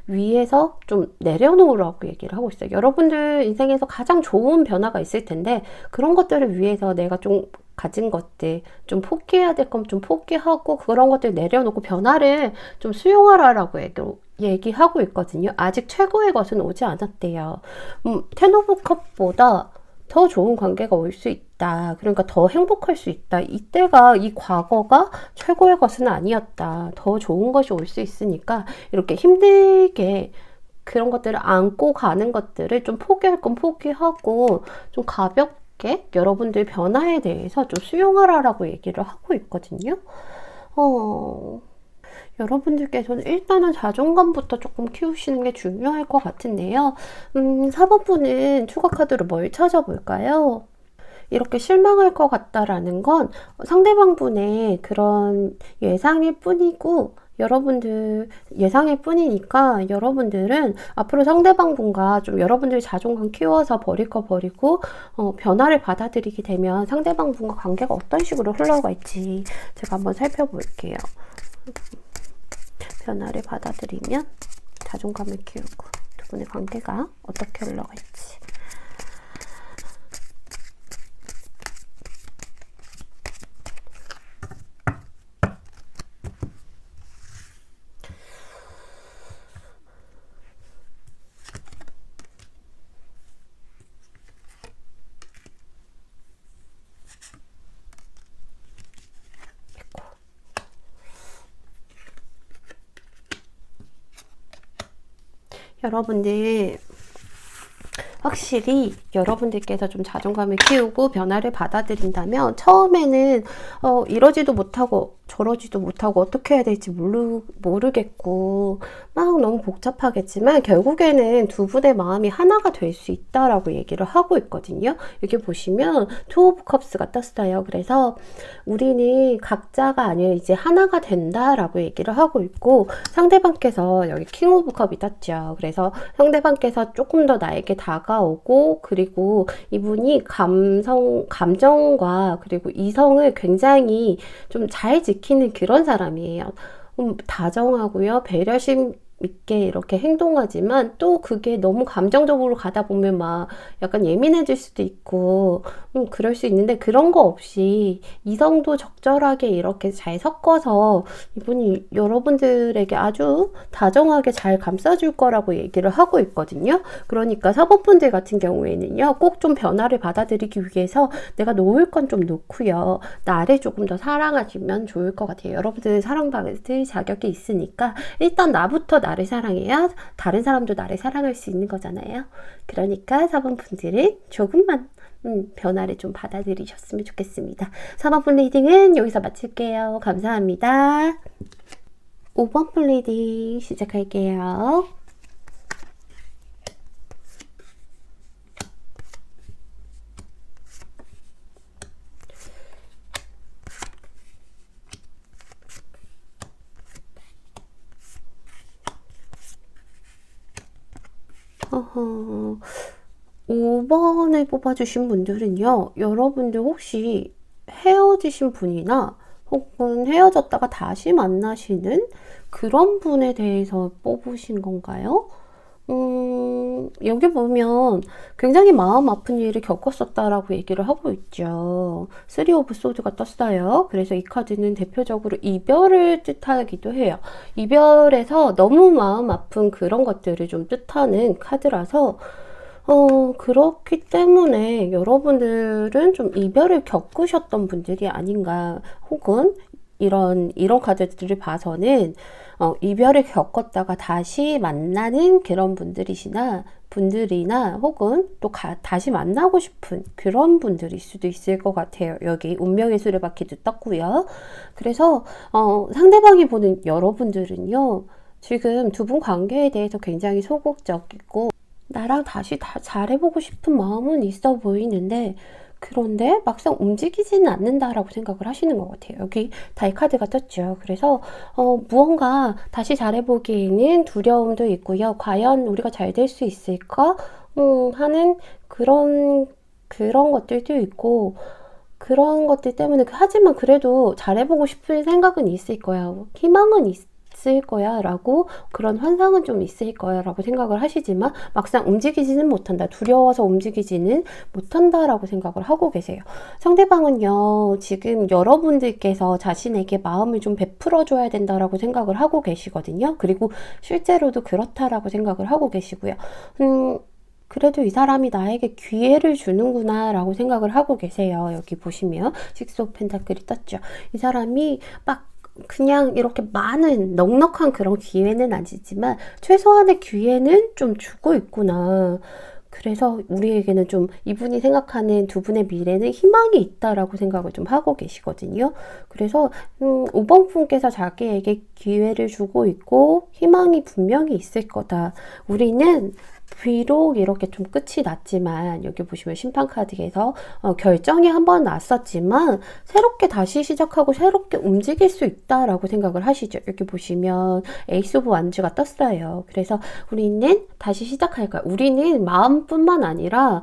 위해서 좀 내려놓으라고 얘기를 하고 있어요. 여러분들 인생에서 가장 좋은 변화가 있을 텐데, 그런 것들을 위해서 내가 좀 가진 것들, 좀 포기해야 될 건 좀 포기하고, 그런 것들 내려놓고 변화를 좀 수용하라라고 얘기하고 있거든요. 아직 최고의 것은 오지 않았대요. 텐 오브 컵보다 더 좋은 관계가 올 수 있다. 그러니까 더 행복할 수 있다. 이때가, 이 과거가 최고의 것은 아니었다. 더 좋은 것이 올 수 있으니까 이렇게 힘들게 그런 것들을 안고 가는 것들을 좀 포기할 건 포기하고 좀 가볍게 여러분들 변화에 대해서 좀 수용하라라고 얘기를 하고 있거든요. 여러분들께서는 일단은 자존감부터 조금 키우시는 게 중요할 것 같은데요. 4번분은 추가 카드로 뭘 찾아볼까요? 이렇게 실망할 것 같다라는 건 상대방 분의 그런 예상일 뿐이고 여러분들 예상일 뿐이니까 여러분들은 앞으로 상대방 분과 좀 여러분들 자존감 키워서 버릴 거 버리고 변화를 받아들이게 되면 상대방 분과 관계가 어떤 식으로 흘러갈지 제가 한번 살펴볼게요. 변화를 받아들이면 자존감을 키우고 두 분의 관계가 어떻게 흘러갈지. 여러분들 확실히 여러분들께서 좀 자존감을 키우고 변화를 받아들인다면 처음에는 이러지도 못하고 저러지도 못하고 어떻게 해야 될지 모르겠고 막 너무 복잡하겠지만 결국에는 두 분의 마음이 하나가 될 수 있다라고 얘기를 하고 있거든요. 여기 보시면 투 오브 컵스가 떴어요. 그래서 우리는 각자가 아니라 이제 하나가 된다라고 얘기를 하고 있고 상대방께서 여기 킹 오브 컵이 떴죠. 그래서 상대방께서 조금 더 나에게 다가오고 그리고 이분이 감정과 그리고 이성을 굉장히 좀 잘 지키는 그런 사람이에요. 다정하고요. 배려심 있게 이렇게 행동하지만 또 그게 너무 감정적으로 가다 보면 막 약간 예민해질 수도 있고 그럴 수 있는데 그런 거 없이 이성도 적절하게 이렇게 잘 섞어서 이분이 여러분들에게 아주 다정하게 잘 감싸줄 거라고 얘기를 하고 있거든요. 그러니까 사법분들 같은 경우에는요, 꼭 좀 변화를 받아들이기 위해서 내가 놓을 건 좀 놓고요, 나를 조금 더 사랑하시면 좋을 것 같아요. 여러분들 사랑받을 자격이 있으니까 일단 나부터 나를 사랑해야 다른 사람도 나를 사랑할 수 있는 거잖아요. 그러니까 사법분들은 조금만 변화를 좀 받아들이셨으면 좋겠습니다. 사법분 리딩은 여기서 마칠게요. 감사합니다. 5번 리딩 시작할게요. 어허, 5번을 뽑아주신 분들은요, 여러분들 혹시 헤어지신 분이나 혹은 헤어졌다가 다시 만나시는 그런 분에 대해서 뽑으신 건가요? 여기 보면 굉장히 마음 아픈 일을 겪었었다라고 얘기를 하고 있죠. 3 오브 소드가 떴어요. 그래서 이 카드는 대표적으로 이별을 뜻하기도 해요. 이별에서 너무 마음 아픈 그런 것들을 좀 뜻하는 카드라서 그렇기 때문에 여러분들은 좀 이별을 겪으셨던 분들이 아닌가, 혹은 이런 카드들을 봐서는 이별을 겪었다가 다시 만나는 그런 분들이나 혹은 또 다시 만나고 싶은 그런 분들일 수도 있을 것 같아요. 여기 운명의 수레바퀴도 떴고요. 그래서 상대방이 보는 여러분들은요, 지금 두 분 관계에 대해서 굉장히 소극적이고 나랑 다시 잘해보고 싶은 마음은 있어 보이는데, 그런데 막상 움직이지는 않는다라고 생각을 하시는 것 같아요. 여기 다이 카드가 떴죠. 그래서 무언가 다시 잘해보기에는 두려움도 있고요. 과연 우리가 잘 될 수 있을까? 하는 그런 것들도 있고, 그런 것들 때문에 하지만 그래도 잘해보고 싶은 생각은 있을 거야. 희망은 있을 거야 라고, 그런 환상은 좀 있을 거야 라고 생각을 하시지만 막상 움직이지는 못한다. 두려워서 움직이지는 못한다 라고 생각을 하고 계세요. 상대방은요, 지금 여러분들께서 자신에게 마음을 좀 베풀어 줘야 된다라고 생각을 하고 계시거든요. 그리고 실제로도 그렇다라고 생각을 하고 계시고요. 그래도 이 사람이 나에게 기회를 주는구나 라고 생각을 하고 계세요. 여기 보시면 6 오브 펜타클이 떴죠. 이 사람이 막 그냥 이렇게 많은 넉넉한 그런 기회는 아니지만 최소한의 기회는 좀 주고 있구나. 그래서 우리에게는 좀 이분이 생각하는 두 분의 미래는 희망이 있다라고 생각을 좀 하고 계시거든요. 그래서 5번 분께서 자기에게 기회를 주고 있고 희망이 분명히 있을 거다. 우리는 비록 이렇게 좀 끝이 났지만, 여기 보시면 심판카드에서 결정이 한번 났었지만 새롭게 다시 시작하고 새롭게 움직일 수 있다라고 생각을 하시죠. 여기 보시면 에이스 오브 완즈가 떴어요. 그래서 우리는 다시 시작할 거야. 우리는 마음뿐만 아니라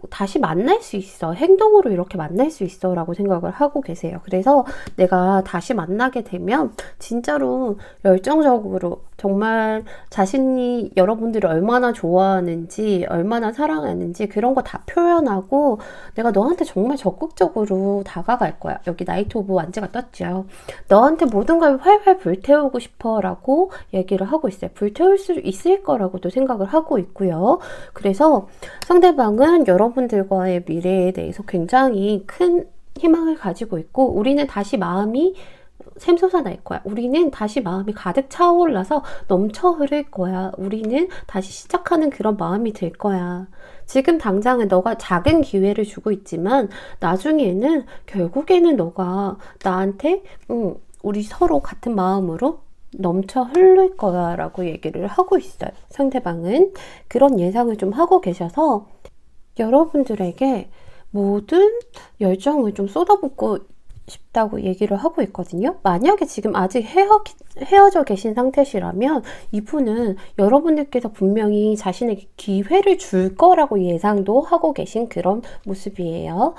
다시 만날 수 있어. 행동으로 이렇게 만날 수 있어 라고 생각을 하고 계세요. 그래서 내가 다시 만나게 되면 진짜로 열정적으로 정말 자신이 여러분들이 얼마나 좋아하는지, 얼마나 사랑하는지 그런 거 다 표현하고 내가 너한테 정말 적극적으로 다가갈 거야. 여기 나이트 오브 완즈가 떴죠. 너한테 모든 걸 활활 불태우고 싶어 라고 얘기를 하고 있어요. 불태울 수 있을 거라고도 생각을 하고 있고요. 그래서 상대방은 여러분들과의 미래에 대해서 굉장히 큰 희망을 가지고 있고, 우리는 다시 마음이 샘솟아날 거야. 우리는 다시 마음이 가득 차올라서 넘쳐 흐를 거야. 우리는 다시 시작하는 그런 마음이 들 거야. 지금 당장은 너가 작은 기회를 주고 있지만 나중에는 결국에는 너가 나한테 우리 서로 같은 마음으로 넘쳐 흐를 거야 라고 얘기를 하고 있어요. 상대방은 그런 예상을 좀 하고 계셔서 여러분들에게 모든 열정을 좀 쏟아붓고 싶다고 얘기를 하고 있거든요. 만약에 지금 아직 헤어져 계신 상태시라면 이분은 여러분들께서 분명히 자신에게 기회를 줄 거라고 예상도 하고 계신 그런 모습이에요.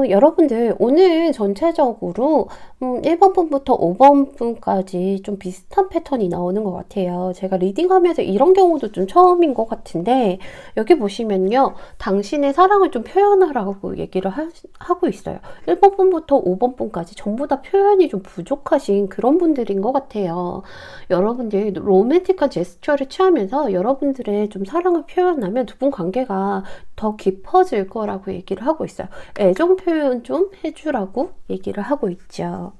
여러분들 오늘 전체적으로 1번 분부터 5번 분까지 좀 비슷한 패턴이 나오는 것 같아요. 제가 리딩하면서 이런 경우도 좀 처음인 것 같은데 여기 보시면요. 당신의 사랑을 좀 표현하라고 얘기를 하고 있어요. 1번 분부터 5번 분까지 전부 다 표현이 좀 부족하신 그런 분들인 것 같아요. 여러분들 로맨틱한 제스처를 취하면서 여러분들의 좀 사랑을 표현하면 두 분 관계가 더 깊어질 거라고 얘기를 하고 있어요. 애정 표현 좀 해주라고 얘기를 하고 있죠.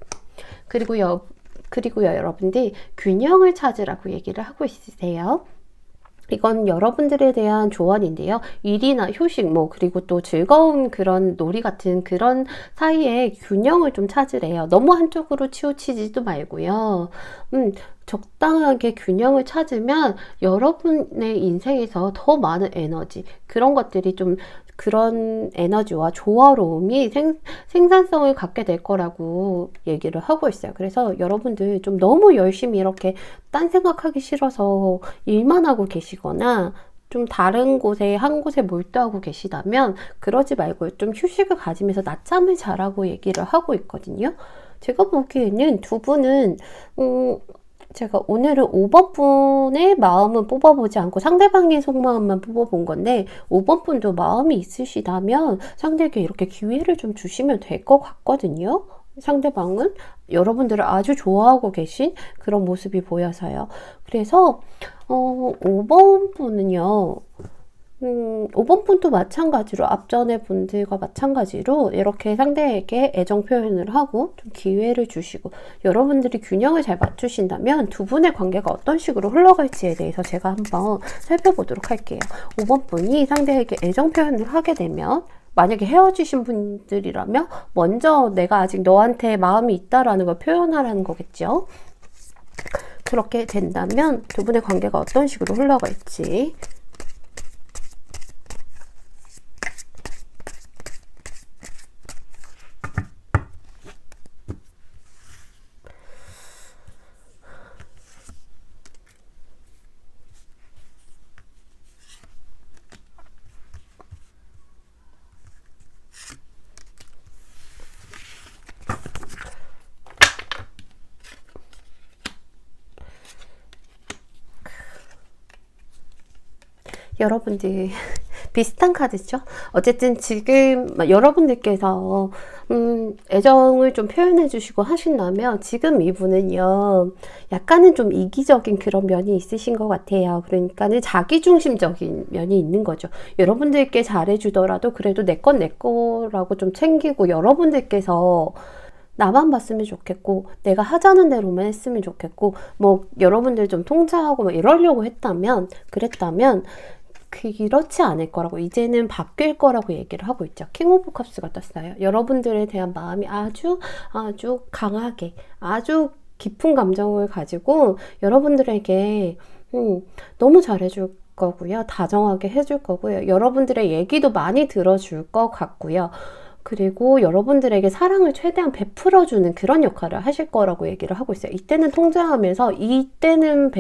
그리고요, 여러분들 균형을 찾으라고 얘기를 하고 있으세요. 이건 여러분들에 대한 조언인데요. 일이나 휴식, 그리고 또 즐거운 그런 놀이 같은 그런 사이에 균형을 좀 찾으래요. 너무 한쪽으로 치우치지도 말고요. 적당하게 균형을 찾으면 여러분의 인생에서 더 많은 에너지, 그런 것들이 좀 그런 에너지와 조화로움이 생산성을 갖게 될 거라고 얘기를 하고 있어요. 그래서 여러분들 좀 너무 열심히 이렇게 딴 생각하기 싫어서 일만 하고 계시거나 좀 다른 곳에 한 곳에 몰두하고 계시다면 그러지 말고 좀 휴식을 가지면서 낮잠을 자라고 얘기를 하고 있거든요. 제가 보기에는 두 분은 제가 오늘은 5번 분의 마음은 뽑아보지 않고 상대방의 속마음만 뽑아본 건데 5번 분도 마음이 있으시다면 상대에게 이렇게 기회를 좀 주시면 될 것 같거든요. 상대방은 여러분들을 아주 좋아하고 계신 그런 모습이 보여서요. 그래서 5번 분은요. 5번 분도 마찬가지로 앞전의 분들과 마찬가지로 이렇게 상대에게 애정 표현을 하고 좀 기회를 주시고 여러분들이 균형을 잘 맞추신다면 두 분의 관계가 어떤 식으로 흘러갈지에 대해서 제가 한번 살펴보도록 할게요. 5번 분이 상대에게 애정 표현을 하게 되면 만약에 헤어지신 분들이라면 먼저 내가 아직 너한테 마음이 있다라는 걸 표현하라는 거겠죠. 그렇게 된다면 두 분의 관계가 어떤 식으로 흘러갈지 여러분들 비슷한 카드죠. 어쨌든 지금 여러분들께서 애정을 좀 표현해 주시고 하신다면 지금 이분은요 약간은 좀 이기적인 그런 면이 있으신 것 같아요. 그러니까는 자기중심적인 면이 있는 거죠. 여러분들께 잘해주더라도 그래도 내 건 내 거라고 좀 챙기고 여러분들께서 나만 봤으면 좋겠고 내가 하자는 대로만 했으면 좋겠고 여러분들 좀 통제하고 이러려고 그랬다면 그렇지 않을 거라고 이제는 바뀔 거라고 얘기를 하고 있죠. 킹 오브 컵스가 떴어요. 여러분들에 대한 마음이 아주 강하게 아주 깊은 감정을 가지고 여러분들에게 너무 잘해줄 거고요. 다정하게 해줄 거고요. 여러분들의 얘기도 많이 들어줄 것 같고요. 그리고 여러분들에게 사랑을 최대한 베풀어주는 그런 역할을 하실 거라고 얘기를 하고 있어요. 이때는 통제하면서 이때는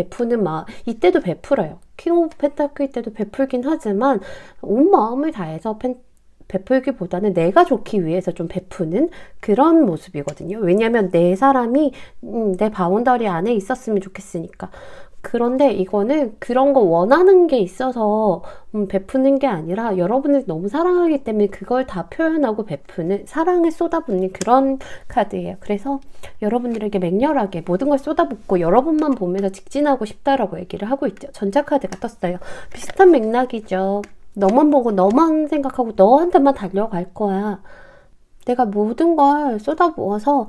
이때도 베풀어요. 킹 오브 펜타클 때도 베풀긴 하지만 온 마음을 다해서 베풀기보다는 내가 좋기 위해서 좀 베푸는 그런 모습이거든요. 왜냐하면 내 사람이 내 바운더리 안에 있었으면 좋겠으니까. 그런데 이거는 그런 거 원하는 게 있어서 베푸는 게 아니라 여러분을 너무 사랑하기 때문에 그걸 다 표현하고 베푸는 사랑을 쏟아붓는 그런 카드예요. 그래서 여러분들에게 맹렬하게 모든 걸 쏟아붓고 여러분만 보면서 직진하고 싶다라고 얘기를 하고 있죠. 전자 카드가 떴어요. 비슷한 맥락이죠. 너만 보고 너만 생각하고 너한테만 달려갈 거야. 내가 모든 걸 쏟아부어서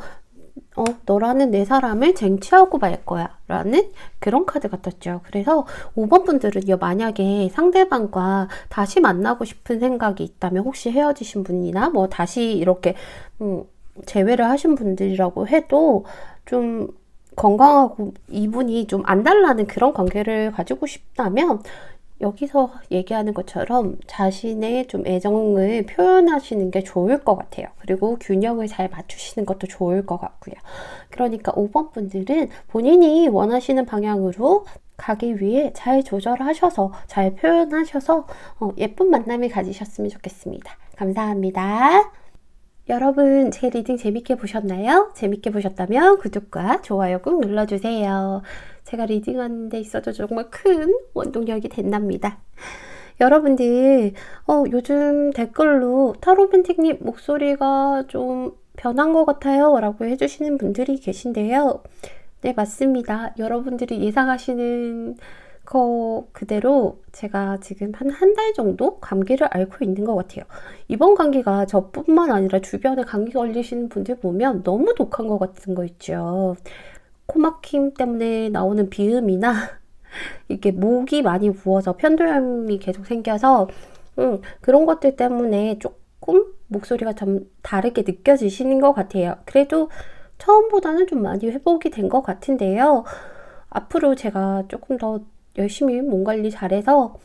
너라는 내 사람을 쟁취하고 말 거야 라는 그런 카드가 떴죠. 그래서 5번 분들은요 만약에 상대방과 다시 만나고 싶은 생각이 있다면 혹시 헤어지신 분이나 다시 이렇게 재회를 하신 분들이라고 해도 좀 건강하고 이분이 좀 안 달라는 그런 관계를 가지고 싶다면 여기서 얘기하는 것처럼 자신의 좀 애정을 표현하시는 게 좋을 것 같아요. 그리고 균형을 잘 맞추시는 것도 좋을 것 같고요. 그러니까 5번 분들은 본인이 원하시는 방향으로 가기 위해 잘 조절하셔서 잘 표현하셔서 예쁜 만남을 가지셨으면 좋겠습니다. 감사합니다. 여러분, 제 리딩 재밌게 보셨나요? 재밌게 보셨다면 구독과 좋아요 꾹 눌러주세요. 제가 리딩하는 데 있어도 정말 큰 원동력이 된답니다. 여러분들, 요즘 댓글로 타로벤틱님 목소리가 좀 변한 것 같아요 라고 해주시는 분들이 계신데요. 네, 맞습니다. 여러분들이 예상하시는 거 그대로 제가 지금 한 달 정도 감기를 앓고 있는 것 같아요. 이번 감기가 저뿐만 아니라 주변에 감기 걸리시는 분들 보면 너무 독한 것 같은 거 있죠. 코막힘 때문에 나오는 비음이나 이게 목이 많이 부어서 편도염이 계속 생겨서 그런 것들 때문에 조금 목소리가 좀 다르게 느껴지시는 것 같아요. 그래도 처음보다는 좀 많이 회복이 된 것 같은데요. 앞으로 제가 조금 더 열심히 몸 관리 잘해서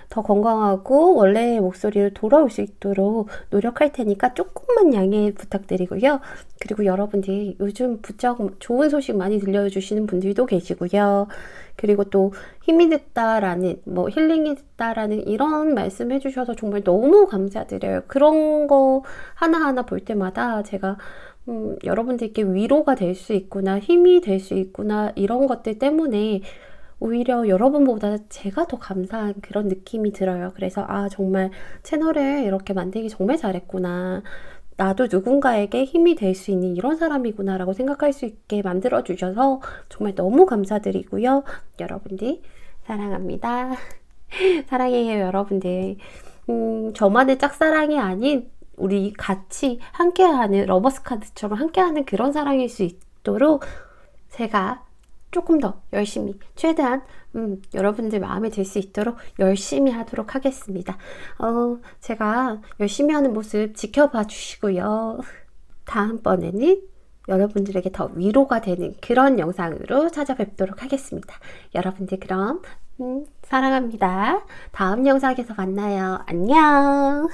더 건강하고 원래의 목소리로 돌아올 수 있도록 노력할 테니까 조금만 양해 부탁드리고요. 그리고 여러분들이 요즘 부쩍 좋은 소식 많이 들려주시는 분들도 계시고요. 그리고 또 힘이 됐다라는, 힐링이 됐다라는 이런 말씀 해주셔서 정말 너무 감사드려요. 그런 거 하나하나 볼 때마다 제가 여러분들께 위로가 될 수 있구나, 힘이 될 수 있구나, 이런 것들 때문에 오히려 여러분보다 제가 더 감사한 그런 느낌이 들어요. 그래서 정말 채널을 이렇게 만들기 정말 잘했구나. 나도 누군가에게 힘이 될 수 있는 이런 사람이구나 라고 생각할 수 있게 만들어 주셔서 정말 너무 감사드리고요. 여러분들 사랑합니다. 사랑해요, 여러분들. 저만의 짝사랑이 아닌 우리 같이 함께하는 러버스카드처럼 함께하는 그런 사랑일 수 있도록 제가 조금 더 열심히 최대한 여러분들 마음에 들 수 있도록 열심히 하도록 하겠습니다. 제가 열심히 하는 모습 지켜봐 주시고요. 다음번에는 여러분들에게 더 위로가 되는 그런 영상으로 찾아뵙도록 하겠습니다. 여러분들 그럼 사랑합니다. 다음 영상에서 만나요. 안녕.